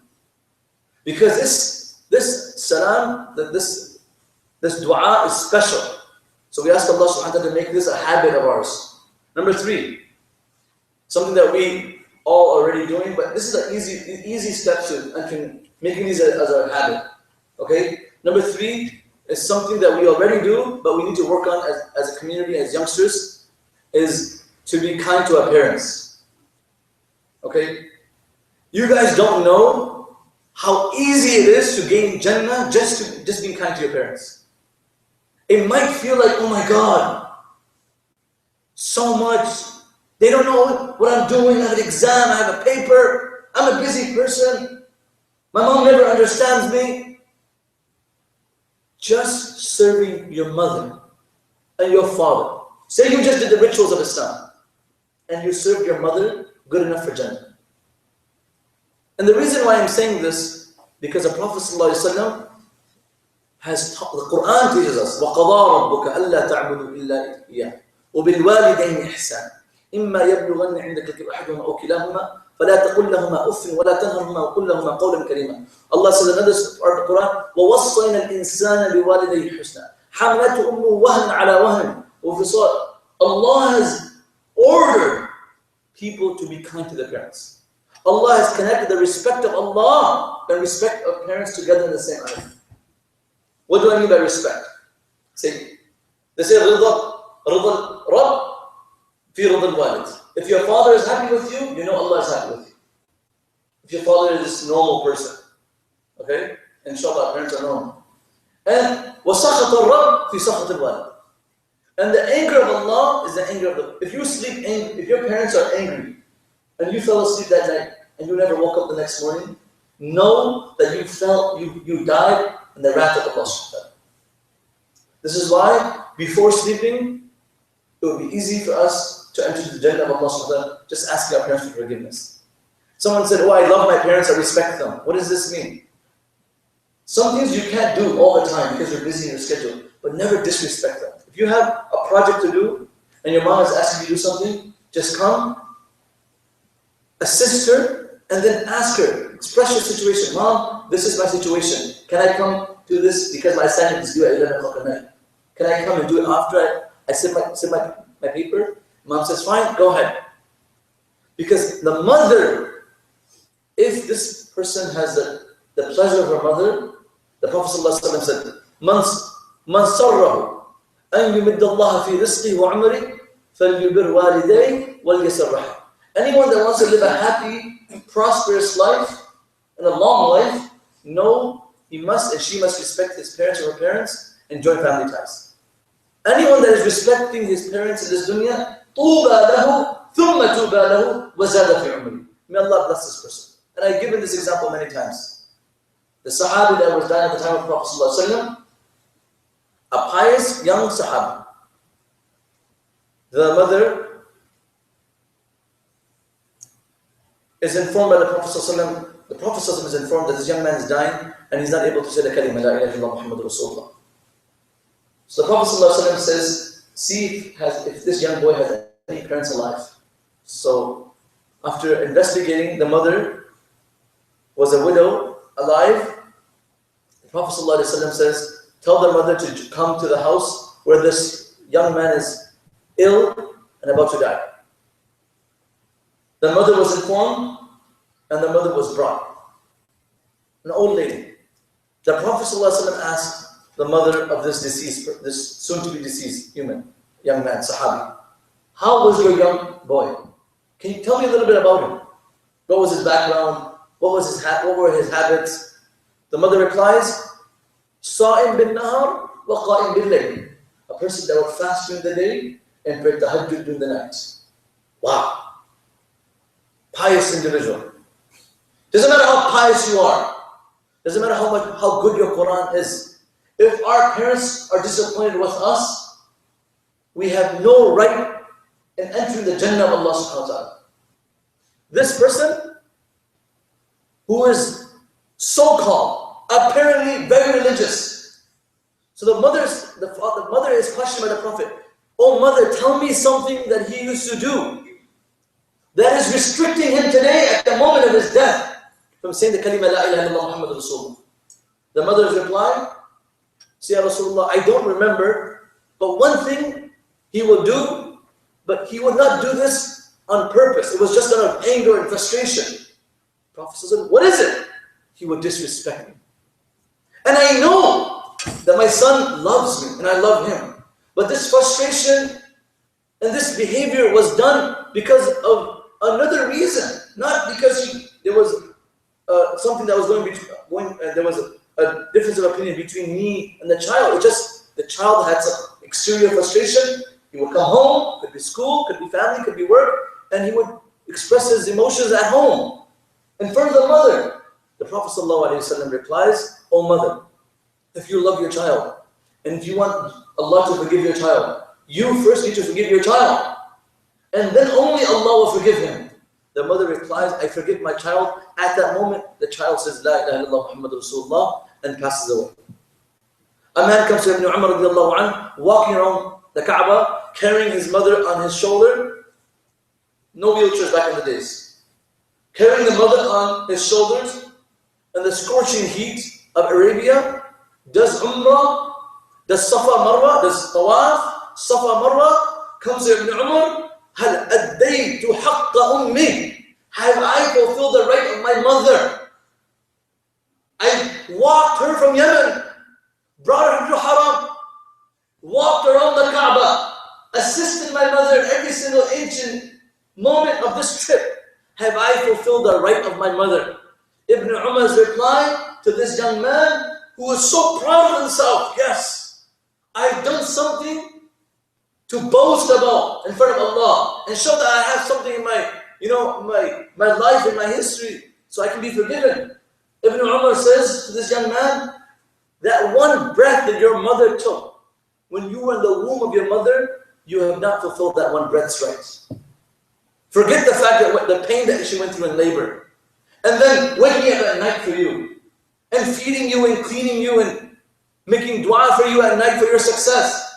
Because this salam, this dua is special. So we ask Allah subhanahu wa ta'ala to make this a habit of ours. Number 3, something that we all already doing, but this is an easy step to making these as a habit. Okay? Number 3 is something that we already do, but we need to work on as a community, as youngsters, is to be kind to our parents. Okay? You guys don't know how easy it is to gain Jannah just being kind to your parents. It might feel like, oh my God, so much. They don't know what I'm doing. I have an exam, I have a paper. I'm a busy person. My mom never understands me. Just serving your mother and your father. Say you just did the rituals of Islam and you served your mother, good enough for Jannah. And the reason why I'm saying this, because the Prophet ﷺ has taught, the Quran teaches us, وَقَضَى رَبُّكَ أَلَّا تَعْبُدُوا إِلَّا إِيَّاهُ وَبِالْوَالِدَيْنِ إِحْسَانًا إِمَّا يَبْلُغَنَّ عِندَكَ الْكِبَرَ أَحَدُهُمَا أَوْ كِلَاهُمَا فلا تقل لهما أف ولا تنهرهما وقل لهما قولا كريما. Allah says in another part of the Quran, وَوَصَّيْنَا الْإِنسَانَ بِوَالِدَيْهِ حُسْنًا حَمْلَتْهُ أُمُّهُ وَهْنًا عَلَى وَهْنٍ وَفِصَالُهُ. Allah has ordered people to be kind to their parents. Allah has connected the respect of Allah and respect of parents together in the same ayah. What do I mean by respect? Say, they say رضا الرب في رضا الوالد. If your father is happy with you, you know Allah is happy with you. If your father is this normal person, okay? Inshallah, parents are normal. And وَسَخَطَ الرَّبِّ فِي سَخَطِ الْوَالِدِ. And the anger of Allah is the anger of the... If you sleep angry, if your parents are angry, and you fell asleep that night, and you never woke up the next morning, know that you died in the wrath of Allah. This is why, before sleeping, it would be easy for us to enter the Jannah of Allah, just asking our parents for forgiveness. Someone said, oh, I love my parents, I respect them. What does this mean? Some things you can't do all the time because you're busy in your schedule, but never disrespect them. If you have a project to do, and your mom is asking you to do something, just come, assist her, and then ask her, express your situation. Mom, this is my situation. Can I come do this because my assignment is due at 11 o'clock at night? Can I come and do it after I sit my paper? Mom says, fine, go ahead. Because the mother, if this person has the pleasure of her mother, the Prophet ﷺ said, مَنْ صَرَّهُ أَنْ يُمِدَّ اللَّهَ فِي رِزْقِهِ وَعُمْرِهِ فَلْيُبِرْ وَالِدَيْهِ وَلْيَسَرْ رَحِمَهُ. Anyone that wants to live a happy, prosperous life and a long life, know he must and she must respect his parents or her parents and join family ties. Anyone that is respecting his parents in this dunya, طُوبَى لَهُ ثُمَّ تُوبَى لَهُ وَزَادَ فِي عُمْرِهِ. May Allah bless this person. And I've given this example many times. The Sahabi that was dying at the time of Prophet ﷺ, a pious young Sahabi. The mother is informed by the Prophet ﷺ. The Prophet ﷺ is informed that this young man is dying and he's not able to say the kalima, La ilaha illallah Muhammadur Rasulullah. So the Prophet ﷺ says, see if this young boy has any parents alive. So after investigating, the mother was a widow, alive. The Prophet ﷺ says, tell the mother to come to the house where this young man is ill and about to die. The mother was informed and the mother was brought. An old lady. The Prophet ﷺ asked the mother of this deceased, this soon-to-be deceased young man, Sahabi, how was your young boy? Can you tell me a little bit about him? What was his background? What were his habits? The mother replies, Sa'im bin nahar wa qa'im bil layl. A person that would fast during the day and pray tahajjud during the night. Wow. Pious individual. Doesn't matter how pious you are. Doesn't matter how good your Quran is. If our parents are disappointed with us, we have no right in entering the Jannah of Allah subhanahu wa ta'ala. This person who is so-called, apparently very religious. So the mother is questioned by the Prophet, oh mother, tell me something that he used to do that is restricting him today at the moment of his death from saying the kalima La ilaha illallah Muhammadur Rasulullah. The mother's reply, say, Ya Rasulullah, I don't remember, but one thing he will do, but he will not do this on purpose. It was just out of anger and frustration. The Prophet said, what is it? He would disrespect me. And I know that my son loves me and I love him. But this frustration and this behavior was done because of another reason. Not because there was something that was there was a difference of opinion between me and the child. It just, the child had some exterior frustration He would come home, could be school, could be family, could be work, and he would express his emotions at home in front of the mother. The Prophet ﷺ replies, "O mother, if you love your child, and if you want Allah to forgive your child, you first need to forgive your child, and then only Allah will forgive him." The mother replies, "I forgive my child." At that moment, the child says, "La ilaha illallah Muhammad Rasulullah," and passes away. A man comes to Ibn Umar radiallahu anhu, walking around the Kaaba, carrying his mother on his shoulder. No wheelchairs back in the days. Carrying the mother on his shoulders in the scorching heat of Arabia, does Umrah, does Safa Marwa, does Tawaf, Safa Marwa, comes to Ibn Umar, هَلْ أَدَّيْتُ حَقَّ أُمِّي. Have I fulfilled the right of my mother? I walked her from Yemen, brought her to Haram, walked around the Kaaba, assisted my mother in every single inch and moment of this trip. Have I fulfilled the right of my mother? Ibn Umar's reply to this young man who was so proud of himself, yes, I've done something to boast about in front of Allah and show that I have something in my, my life, in my history, so I can be forgiven. Ibn Umar says to this young man, that one breath that your mother took when you were in the womb of your mother, you have not fulfilled that one breath's rights. Forget the fact that the pain that she went through in labor, and then waking up at night for you, and feeding you and cleaning you and making dua for you at night for your success.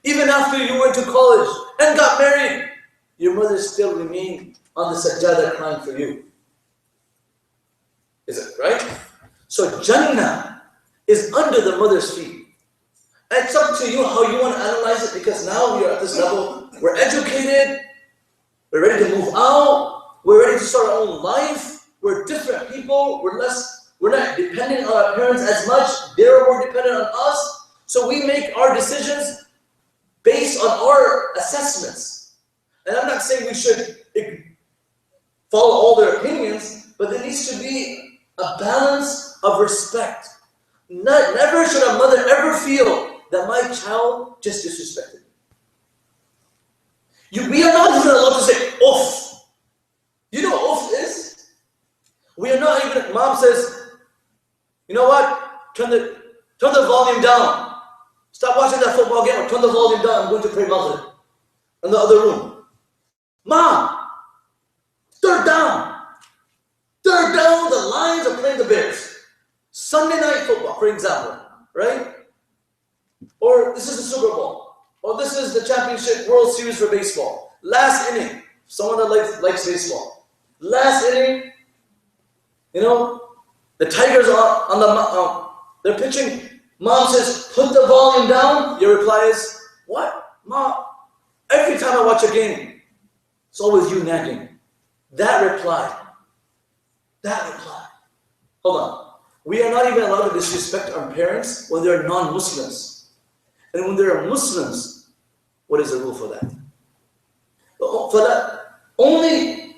Even after you went to college and got married, your mother still remained on the sajjadah crying for you. Is it right? So Jannah is under the mother's feet. And it's up to you how you want to analyze it, because now we are at this level, we're educated, we're ready to move out, we're ready to start our own life, we're different people, we're not dependent on our parents as much, they're more dependent on us. So we make our decisions based on our assessments. And I'm not saying we should follow all their opinions, but there needs to be a balance of respect. Never should a mother ever feel that my child just disrespected me. We are not even allowed to say, oof. You know what oof is? We are not even, mom says, you know what? Turn the volume down. Stop watching that football game, or turn the volume down. I'm going to pray Maghrib in the other room. Mom, third down. Third down, the Lions are playing the Bears. Sunday night football, for example, right? Or this is the Super Bowl. Or this is the championship World Series for baseball. Last inning, someone that likes baseball. Last inning, the Tigers are on the they're pitching. Mom says, put the volume down. Your reply is, what? Mom, every time I watch a game, it's always you nagging. That reply. Hold on. We are not even allowed to disrespect our parents when they're non-Muslims. And when they're Muslims, what is the rule for that? For that, only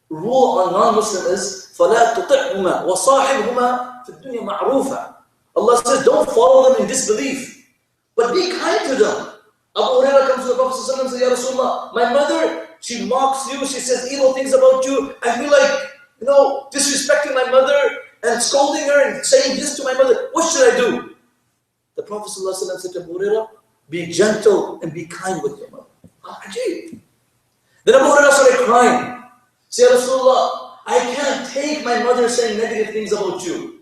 rule on non-Muslim is فَلَا تُطِعْهُمَا وَصَاحِبْهُمَا فِي الدُّنْيا مَعْرُوفًا. Allah says, don't follow them in disbelief, but be kind to them. Abu Hurairah comes to the Prophet ﷺ and says, Ya Rasulullah, my mother, she mocks you, she says evil things about you. I feel like, disrespecting my mother and scolding her and saying this to my mother. What should I do? The Prophet ﷺ said to Abu Hurairah, be gentle and be kind with your mother. Then Abu Hurairah started crying. Say, Ya Rasulullah, I can't take my mother saying negative things about you.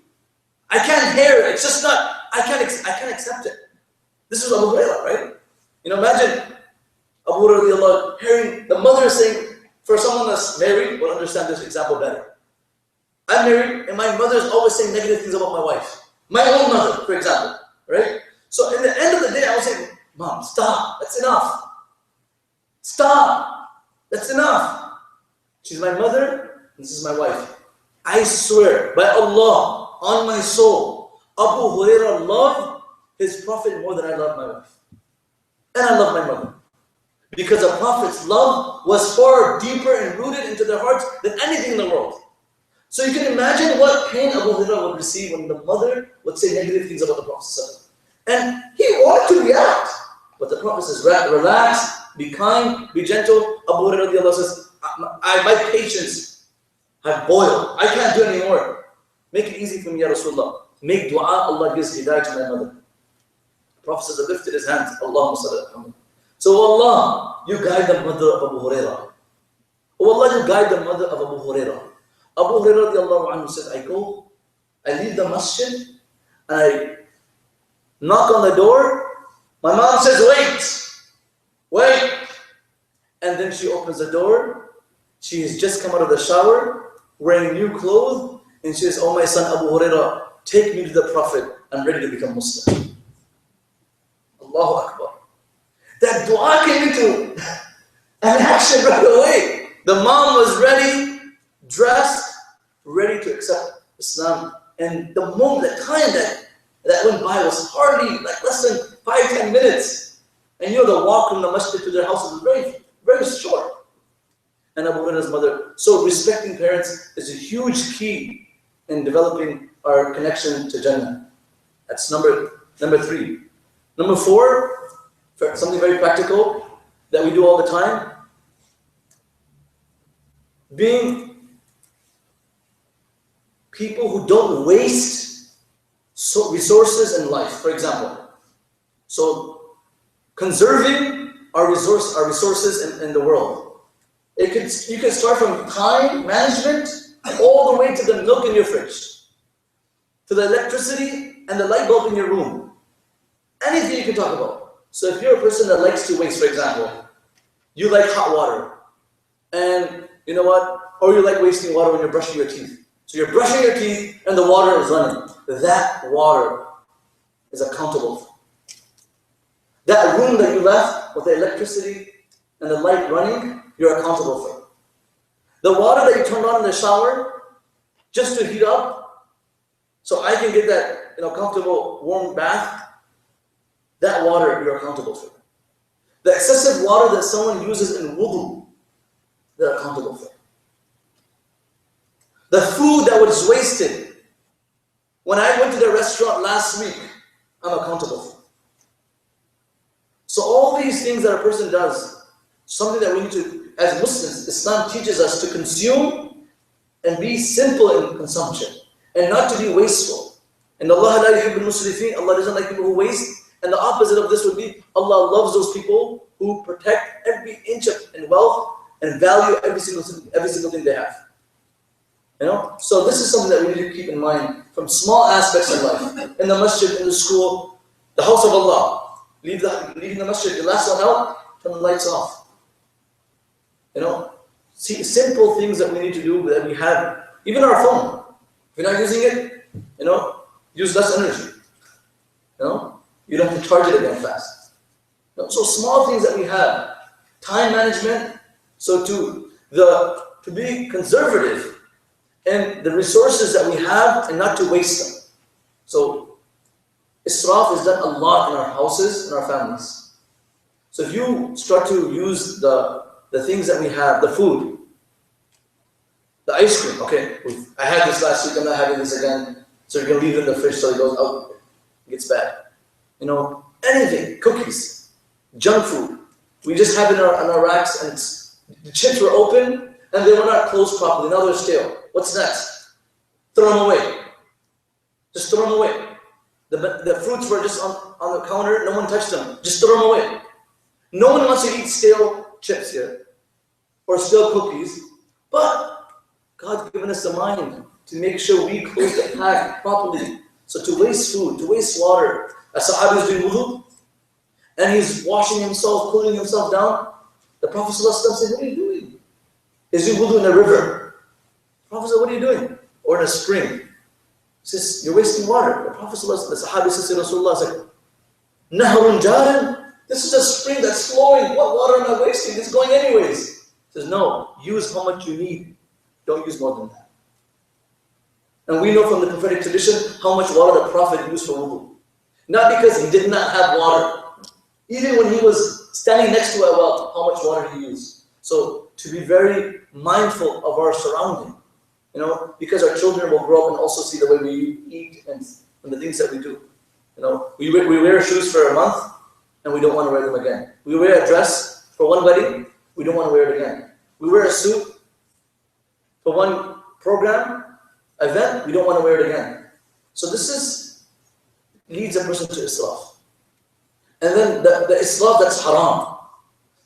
I can't hear it. It's just not, I can't accept it. This is Abu Hurairah, right? Imagine Abu Hurairah hearing the mother saying, for someone that's married will understand this example better. I'm married and my mother's always saying negative things about my wife. My own mother, for example, right? So in the end of the day, I was saying, Mom, stop, that's enough. Stop, that's enough. She's my mother, and this is my wife. I swear by Allah, on my soul, Abu Hurairah loved his Prophet more than I love my wife. And I love my mother. Because the Prophet's love was far deeper and rooted into their hearts than anything in the world. So you can imagine what pain Abu Hurairah would receive when the mother would say negative things about the Prophet. And he wanted to react. But the Prophet says, relax, be kind, be gentle. Abu Hurairah radiallahu says, my patience have boiled. I can't do anymore. Make it easy for me, Ya Rasulullah. Make dua, Allah gives hidayah to my mother. The Prophet says, lifted his hands, Allahumma salli ala Muhammad. So Allah, you guide the mother of Abu Hurairah. Oh Allah, you guide the mother of Abu Hurairah. Abu Hurairah radiallahu anhu says, I leave the masjid, and I knock on the door. My mom says, wait. And then she opens the door. She has just come out of the shower, wearing new clothes, and she says, oh my son Abu Hurairah, take me to the Prophet. I'm ready to become Muslim. Allahu Akbar. That dua came into an action right away. The mom was ready, dressed, ready to accept Islam. And the moment, the time that went by was hardly like less than 5-10 minutes. And you know, the walk from the masjid to their house was very, very short. And Abu Hurairah's mother, so respecting parents is a huge key in developing our connection to Jannah. That's number 3. Number 4, something very practical that we do all the time, being people who don't waste resources in life. For example, so conserving our resources in the world. You can start from time management all the way to the milk in your fridge, to the electricity and the light bulb in your room. Anything you can talk about. So if you're a person that likes to waste, for example, you like hot water, and you know what? Or you like wasting water when you're brushing your teeth. So you're brushing your teeth and the water is running. That water is accountable. That room that you left with the electricity and the light running, you're accountable for. The water that you turned on in the shower just to heat up, so I can get that comfortable warm bath, that water you're accountable for. The excessive water that someone uses in wudu, they're accountable for. The food that was wasted. When I went to the restaurant last week, I'm accountable for. So all these things that a person does, something that we need to, as Muslims, Islam teaches us to consume and be simple in consumption and not to be wasteful. And Allah la yuhibbul musrifin, Allah doesn't like people who waste. And the opposite of this would be Allah loves those people who protect every inch of wealth and value every single thing they have. So this is something that we need to keep in mind from small aspects of life. In the masjid, in the school, the house of Allah. Leaving the masjid, the last one out, turn the lights off. See simple things that we need to do that we have. Even our phone. If you're not using it, use less energy. You don't have to charge it again fast. So small things that we have. Time management. So to be conservative in the resources that we have and not to waste them. So israf is done a lot in our houses and our families. So if you start to use the things that we have, the food, the ice cream, okay, I had this last week, I'm not having this again. So you're going to leave it in the fridge so it goes out, it gets bad. Anything, cookies, junk food. We just have it on our racks, and the chips were open and they were not closed properly. Now they're stale. What's next? Throw them away. Just throw them away. The fruits were just on the counter. No one touched them. Just throw them away. No one wants to eat stale chips here or stale cookies, but God's given us the mind to make sure we close the pack properly. So to waste food, to waste water. A Sahabi is doing wudu, and he's washing himself, cooling himself down. The Prophet ﷺ said, what are you doing? He's doing wudu in a river. The Prophet said, what are you doing? Or in a spring. He says, you're wasting water. The Prophet ﷺ, the Sahabi says to Rasulullah, said, Nahrun jaran, this is a spring that's flowing. What water am I wasting? It's going anyways. He says, no, use how much you need. Don't use more than that. And we know from the prophetic tradition how much water the Prophet used for wudu. Not because he did not have water. Even when he was standing next to a well, how much water he used. So to be very mindful of our surrounding, because our children will grow up and also see the way we eat and the things that we do. We wear shoes for a month and we don't want to wear them again. We wear a dress for one wedding, we don't want to wear it again. We wear a suit for one program, event, we don't want to wear it again. So this leads a person to israf. And then the israf that's haram.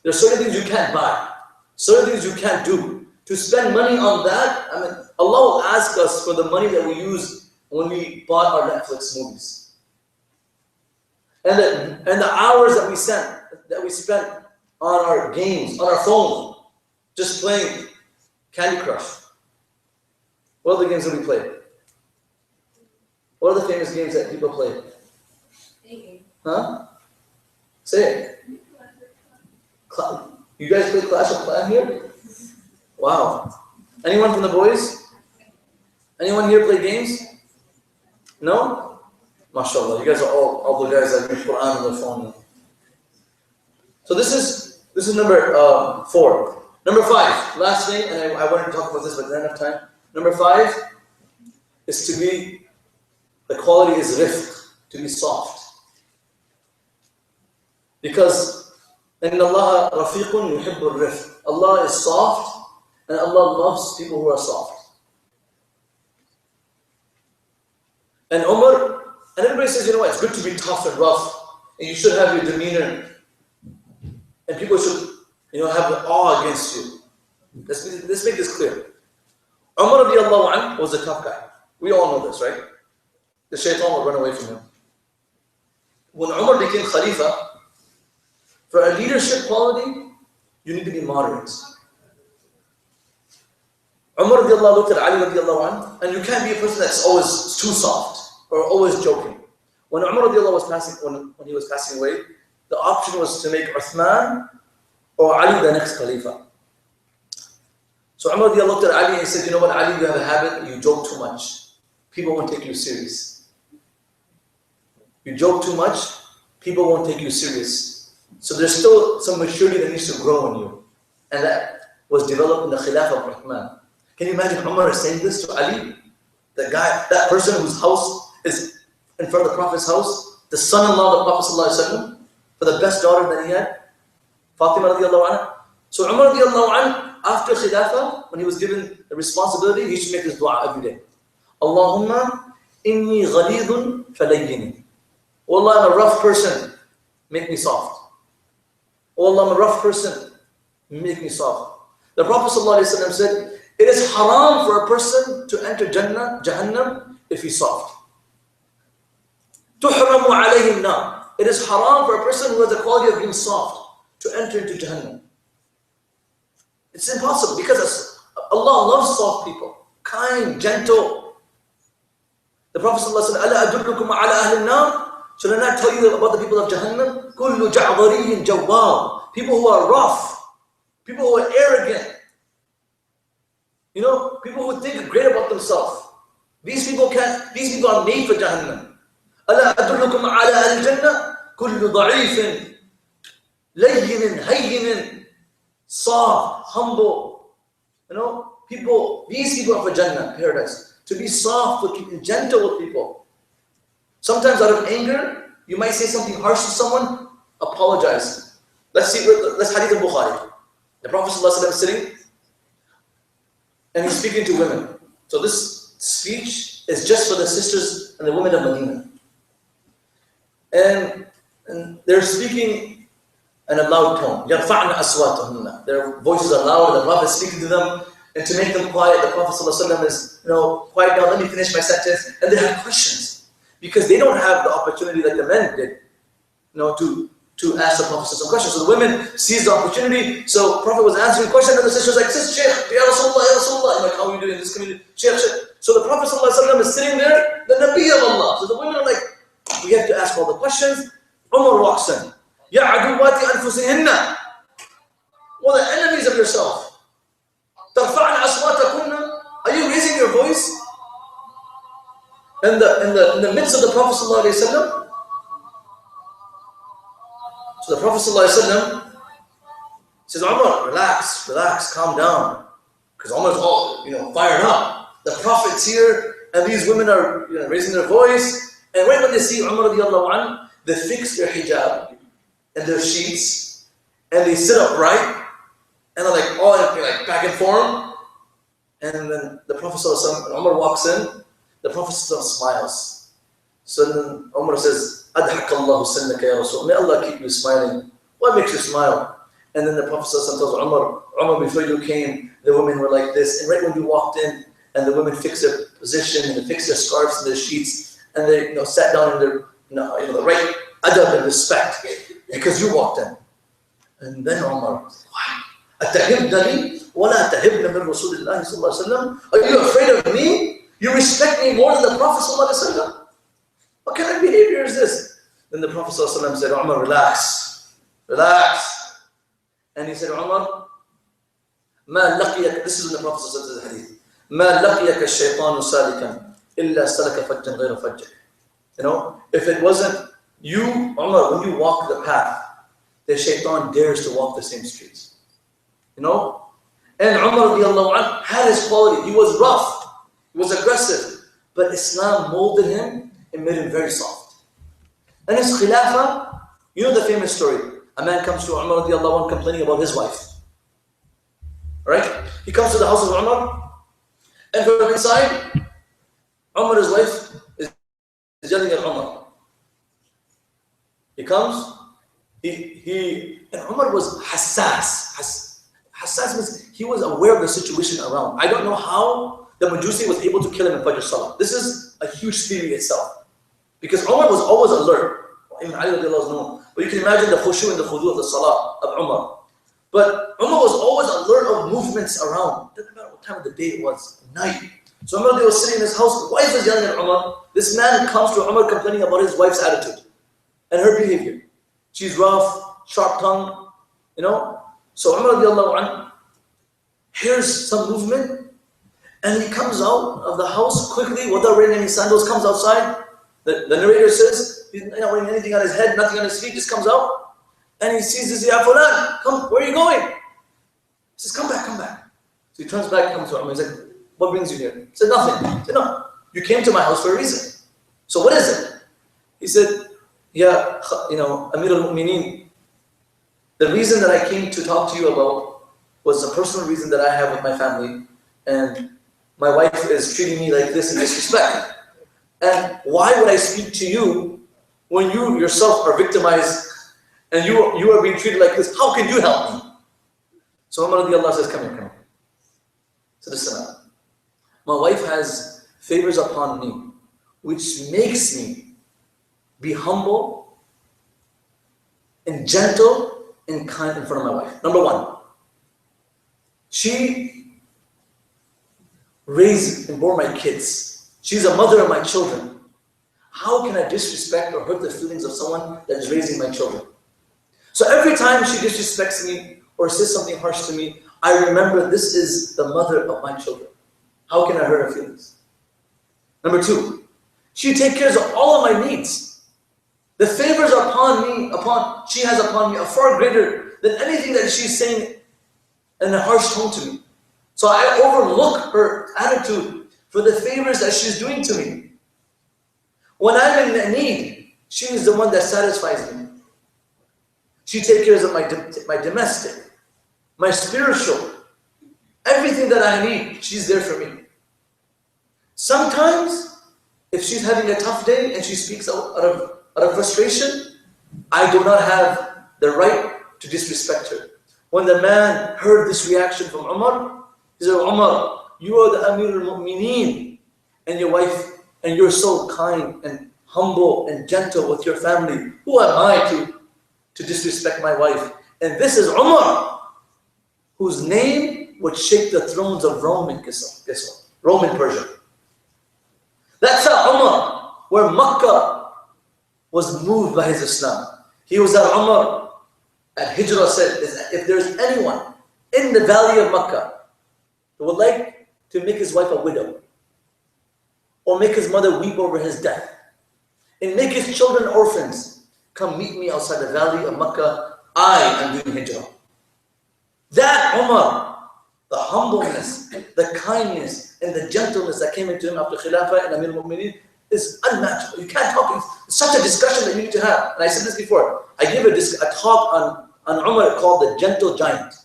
There are certain things you can't buy, certain things you can't do. To spend money on that, I mean, Allah will ask us for the money that we use when we bought our Netflix movies. And the hours that we spent on our games, on our phone, just playing Candy Crush. What are the games that we play? What are the famous games that people play? Huh? Say it. You guys play Clash of Clans here? Wow. Anyone from the boys? Anyone here play games? No? MashaAllah. You guys are all the guys that read Quran on their phone. So this is number 4. Number 5. Last thing, and I wanted to talk about this, but I don't have time. Number 5 is to be, the quality is rifq, to be soft. Because إِنَّ اللَّهَ رَفِيقٌ يُحِبُّ الرِّفْقِ. Allah is soft, and Allah loves people who are soft. And Umar, and everybody says, you know what, it's good to be tough and rough, and you should have your demeanor, and people should, have the awe against you. Let's make this clear. Umar radiallahu anhu was a tough guy. We all know this, right? The shaitan would run away from him. When Umar became Khalifa, for a leadership quality, you need to be moderate. Umar radiallahu looked at Ali radiallahu anhu, and you can't be a person that's always too soft or always joking. When Umar radiallahu when he was passing away, the option was to make Uthman or Ali the next Khalifa. So Umar radiallahu looked at Ali and he said, you know what, Ali, you have a habit, you joke too much. People won't take you serious. You joke too much, people won't take you serious. So there's still some maturity that needs to grow in you. And that was developed in the Khilafah of Uthman. Can you imagine Umar saying this to Ali? That person whose house is in front of the Prophet's house, the son-in-law of the Prophet ﷺ, for the best daughter that he had, Fatima radiallahu anha. So Umar radiallahu anhu, after Khilafah, when he was given the responsibility, he should make this dua every day. Allahumma inni ghalidun falayyini. Oh Allah, I'm a rough person, make me soft. Oh Allah, I'm a rough person, make me soft. The Prophet ﷺ said, it is haram for a person to enter Jahannam if he's soft. تُحْرَمُ عَلَيْهِ النَّارِ. It is haram for a person who has the quality of being soft to enter into Jahannam. It's impossible because Allah loves soft people, kind, gentle. The Prophet ﷺ, أَلَا أَدُلُّكُمْ عَلَى أَهْلِ النَّارِ. Should I not tell you about the people of Jahannam? كُلُّ جَعْضَرِيٍّ جَوَّابٍ. People who are rough, people who are arrogant, people who think great about themselves. These people are made for Jahannam. أَلَا أَدُلُّكُمْ عَلَى أَهْلِ الْجَنَّةِ كُلُّ ضَعِيفٍ لَيِّنٍ هَيِّنٍ. Soft, humble. These people are for Jannah, paradise. To be soft with people, gentle with people. Sometimes out of anger, you might say something harsh to someone, apologize. Let's Hadith al-Bukhari. The Prophet ﷺ is sitting and he's speaking to women. So this speech is just for the sisters and the women of Medina. And they're speaking in a loud tone. يَرْفَعْنَ أَصْوَاتَهُنَّ. Their voices are loud, the Prophet is speaking to them, and to make them quiet, the Prophet ﷺ is, quiet down, let me finish my sentence. And they have questions, because they don't have the opportunity that the men did, to ask the Prophet some questions. So the women seized the opportunity, so the Prophet was answering questions, and the sisters were like, Shaykh, Ya Rasulullah, Ya Rasulullah. Like, how are you doing in this community? Shaykh, Shaykh. So the Prophet ﷺ is sitting there, the Nabi of Allah. So the women are like, we have to ask all the questions. Umar walks in. Ya aduwati anfusihinna. Well, the enemies of yourself. Tarfa'na aswatakunna. Are you raising your voice? In the midst of the Prophet ﷺ. So the Prophet ﷺ says, Umar, relax, calm down. Because Umar's all, fired up. The Prophet's here, and these women are raising their voice. And right when they see Umar radiallahu anhu, they fix their hijab and their sheets, and they sit upright, and they're like all like back in form. And then the Prophet ﷺ, when Umar walks in, the Prophet ﷺ smiles. So then Umar says, "Adhak Allahu sannaka ya Rasul." May Allah keep you smiling. What makes you smile? And then the Prophet ﷺ tells Umar, before you came, the women were like this. And right when you walked in, and the women fixed their position, and they fixed their scarves and their sheets, and they sat down in their the right adab and respect, because you walked in. And then Umar, why? أَتَهِبْنَنِي وَلَا تَهِبْنَ مِنْ رَسُولِ اللَّهِ صَلَّى اللَّهُ عَلَيْهِ وسلم. Are you afraid of me? You respect me more than the Prophet sallallahu alaihi wasallam? What kind of behavior is this? Then the Prophet sallallahu alaihi wasallam said, Umar, relax. Relax. And he said, Umar, مَا لَقِيَكَ, this is when the Prophet sallallahu alaihi wasallam said the hadith, مَا لَقِيَكَ الشَّيْطَانُ سَالِكًا إِلَّا سَلَكَ فَجًّا غَيْرَ فَجًّ. If it wasn't you, Umar, when you walk the path, the shaitan dares to walk the same streets. And Umar radiallahu anh had his quality. He was rough, he was aggressive, but Islam molded him and made him very soft. And his khilafah, the famous story. A man comes to Umar radiallahu anh complaining about his wife. Right? He comes to the house of Umar, and from inside, Umar, his wife, is yelling at Umar. He comes, and Umar was hassas. Hassas means he was aware of the situation around. I don't know how the Majusi was able to kill him in Fajr Salah. This is a huge theory itself. Because Umar was always alert. Even Ali radiallahu anhu. But you can imagine the khushu and the khudu of the Salah of Umar. But Umar was always alert of movements around. It didn't matter what time of the day it was, night. So Umar was sitting in his house, the wife was yelling at Umar. This man comes to Umar complaining about his wife's attitude and her behavior. She's rough, sharp-tongued, So Umar radiallahu anhu hears some movement, and he comes out of the house quickly without wearing any sandals, comes outside. The narrator says he's not wearing anything on his head, nothing on his feet, just comes out, and he sees this, Ya Fulan, come, where are you going? He says, come back. So he turns back, comes to Umar, he's like, what brings you here? He said, nothing. He said, no, you came to my house for a reason. So what is it? He said, Ya, Amir al-Mu'mineen, the reason that I came to talk to you about was a personal reason that I have with my family, and my wife is treating me like this in disrespect. And why would I speak to you when you yourself are victimized and you are being treated like this? How can you help me? So Umar radiallahu says, come here. So listen up. My wife has favors upon me, which makes me be humble and gentle and kind in front of my wife. Number one, she raised and bore my kids. She's a mother of my children. How can I disrespect or hurt the feelings of someone that is raising my children? So every time she disrespects me or says something harsh to me, I remember this is the mother of my children. How can I hurt her feelings? Number two, she takes care of all of my needs. The favors she has upon me are far greater than anything that she's saying in a harsh tone to me. So I overlook her attitude for the favors that she's doing to me. When I'm in need, she is the one that satisfies me. She takes care of my domestic, my spiritual, everything that I need, she's there for me. Sometimes, if she's having a tough day and she speaks out of frustration, I do not have the right to disrespect her. When the man heard this reaction from Umar, he said, Umar, you are the Amir al-Mu'mineen, and your wife, and you're so kind and humble and gentle with your family. Who am I to disrespect my wife? And this is Umar, whose name would shake the thrones of Rome and Persia. That's how Umar, where Makkah was moved by his Islam. He was at Umar at Hijrah said, if there's anyone in the valley of Makkah who would like to make his wife a widow, or make his mother weep over his death, and make his children orphans, come meet me outside the valley of Makkah. I am doing hijrah. That Umar, the humbleness, the kindness, and the gentleness that came into him after Khilafah and Amir al-Mu'mineen is unmatchable. You can't talk. It's such a discussion that you need to have. And I said this before. I gave a talk on and Umar called the gentle giant.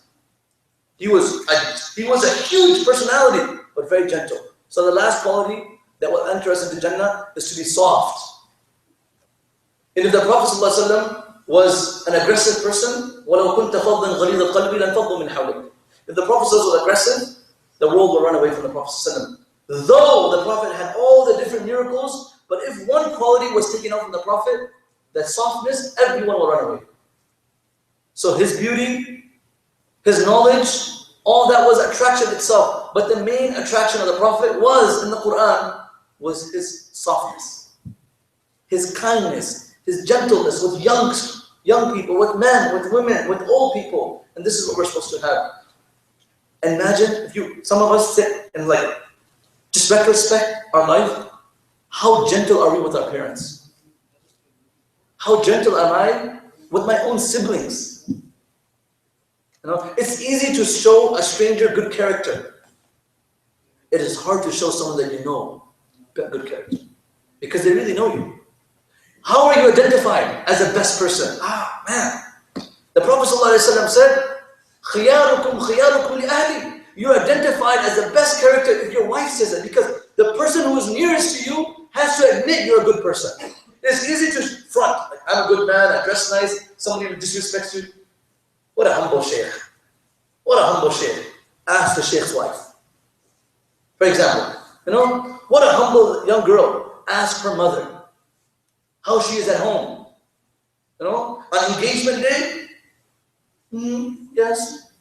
He was a huge personality, but very gentle. So the last quality that will enter us into Jannah is to be soft. And if the Prophet ﷺ was an aggressive person, وَلَوْ كُنْتَ فَضًّا غَلِيظَ الْقَلْبِ لَانْفَضُّوا مِنْ حَوْلِكَ. If the Prophet ﷺ was aggressive, the world will run away from the Prophet ﷺ. Though the Prophet had all the different miracles, but if one quality was taken out from the Prophet, that softness, everyone will run away. So his beauty, his knowledge, all that was attraction itself. But the main attraction of the Prophet was, in the Quran, was his softness, his kindness, his gentleness with young people, with men, with women, with old people. And this is what we're supposed to have. Imagine if some of us sit and just retrospect our life. How gentle are we with our parents? How gentle am I with my own siblings? It's easy to show a stranger good character. It is hard to show someone that you know good character, because they really know you. How are you identified as the best person? The Prophet ﷺ said, خِيَارُكُمْ خِيَارُكُمْ لِأَهْلِ. You are identified as the best character if your wife says it, because the person who is nearest to you has to admit you're a good person. It's easy to front, I'm a good man, I dress nice, somebody disrespects you. What a humble sheikh. What a humble sheikh. Ask the sheikh's wife. For example, what a humble young girl. Ask her mother how she is at home. On engagement day, yes.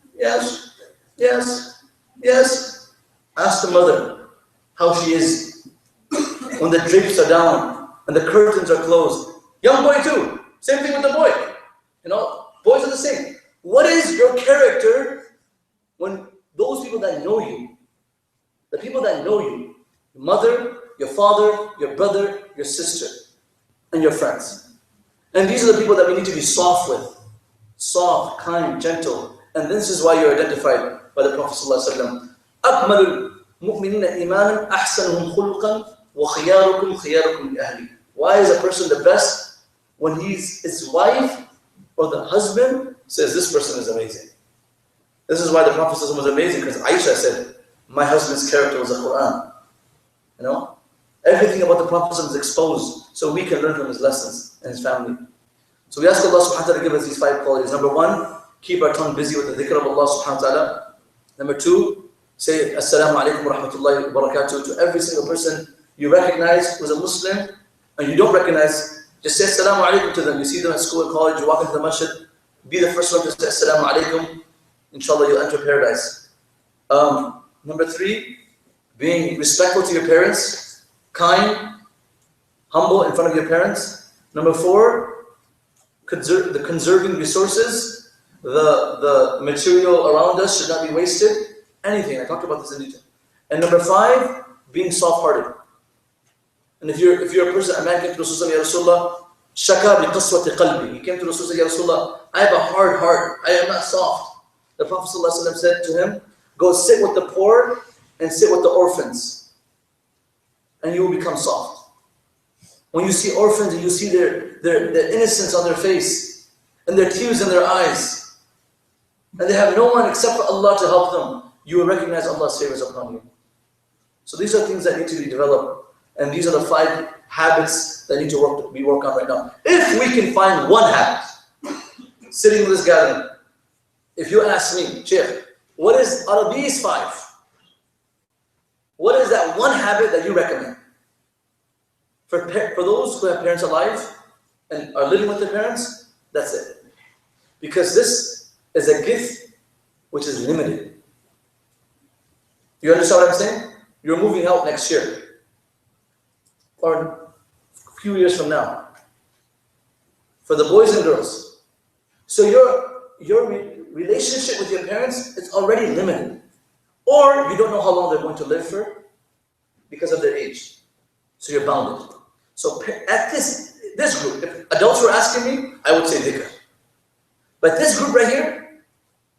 Ask the mother how she is when the drapes are down and the curtains are closed. Young boy too. Same thing with the boy. Boys are the same. What is your character when those people that know you, the people that know you, your mother, your father, your brother, your sister, and your friends. And these are the people that we need to be soft with. Soft, kind, gentle. And this is why you're identified by the Prophet ﷺ. أَكْمَلُ الْمُؤْمِنِينَ إِيمَانًا أَحْسَنُهُمْ خُلُقًا وَخِيَارُكُمْ خِيَارُكُمْ لِأَهْلِهِ. Why is a person the best? When his wife or the husband says, this person is amazing. This is why the Prophet ﷺ was amazing, because Aisha said, my husband's character was the Quran. Everything about the Prophet ﷺ is exposed, so we can learn from his lessons and his family. So we ask Allah subhanahu wa ta'ala to give us these 5 qualities. Number 1, keep our tongue busy with the dhikr of Allah subhanahu wa ta'ala. Number 2, say Assalamu alaikum wa rahmatullahi wa barakatuh to every single person you recognize who's a Muslim, and you don't recognize, just say Assalamu alaikum to them. You see them at school and college, you walk into the masjid, be the first one to say Assalamu alaikum. Inshallah, you'll enter paradise. Number 3, being respectful to your parents, kind, humble in front of your parents. Number 4, conserving resources. The material around us should not be wasted. Anything. I talked about this in detail. And number 5, being soft-hearted. And if you're a person, a man came to Rasulullah, Ya Rasulullah, shaka bi qaswati qalbi. He came to Rasulullah, Ya Rasulullah, I have a hard heart. I am not soft. The Prophet ﷺ said to him, go sit with the poor and sit with the orphans, and you will become soft. When you see orphans and you see their innocence on their face and their tears in their eyes, and they have no one except for Allah to help them, you will recognize Allah's favors upon you. So these are things that need to be developed, and these are the 5 habits that need to be worked on right now. If we can find one habit, sitting in this gathering, if you ask me, Shaykh, what is out of these 5? What is that one habit that you recommend? For those who have parents alive and are living with their parents, that's it. Because this is a gift which is limited. You understand what I'm saying? You're moving out next year or a few years from now. For the boys and girls. So your relationship with your parents is already limited. Or you don't know how long they're going to live for because of their age. So you're bounded. So at this group, if adults were asking me, I would say dhikr. But this group right here,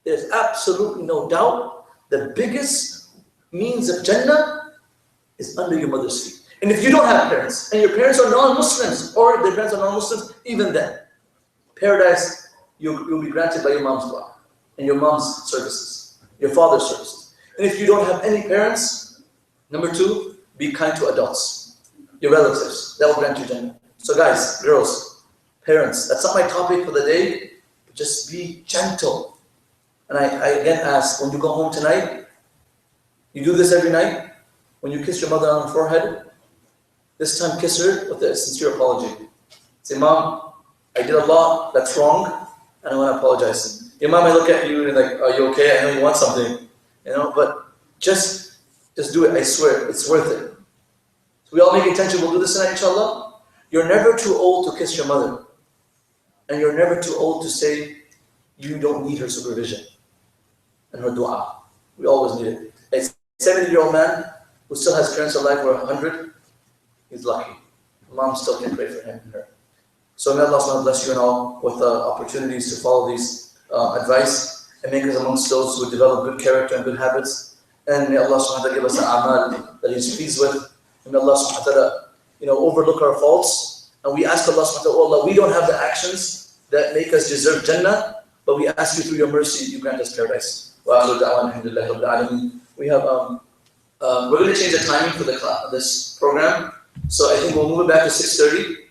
there's absolutely no doubt the biggest means of Jannah is under your mother's feet. And if you don't have parents, and your parents are non-Muslims, or their parents are non-Muslims, even then, paradise you'll be granted by your mom's dua and your mom's services, your father's services. And if you don't have any parents, number 2, be kind to adults, your relatives. That will grant you Jannah. So guys, girls, parents, that's not my topic for the day, but just be gentle. And I again ask, when you go home tonight, you do this every night, when you kiss your mother on the forehead, this time kiss her with a sincere apology. Say, Mom, I did a lot that's wrong, and I want to apologize. Your mom might look at you and like, are you okay? I know you want something, but just do it. I swear, it's worth it. So we all make intention, we'll do this tonight, inshallah. You're never too old to kiss your mother. And you're never too old to say you don't need her supervision and her dua. We always need it. A 70-year-old man who still has parents alive who are 100, he's lucky. Mom still can pray for him and her. So may Allah subhanahu wa ta'ala bless you and all with opportunities to follow these advice and make us amongst those who develop good character and good habits. And may Allah subhanahu wa ta'ala give us an amal that He's pleased with. And may Allah subhanahu wa ta'ala overlook our faults. And we ask Allah subhanahu wa ta'ala, oh Allah, we don't have the actions that make us deserve Jannah, but we ask you through your mercy, you grant us paradise. Wa akhiru da'wana alhamdulillahi rabbil alamin. We have, we're going to change the timing for this program. So I think we'll move it back to 6:30.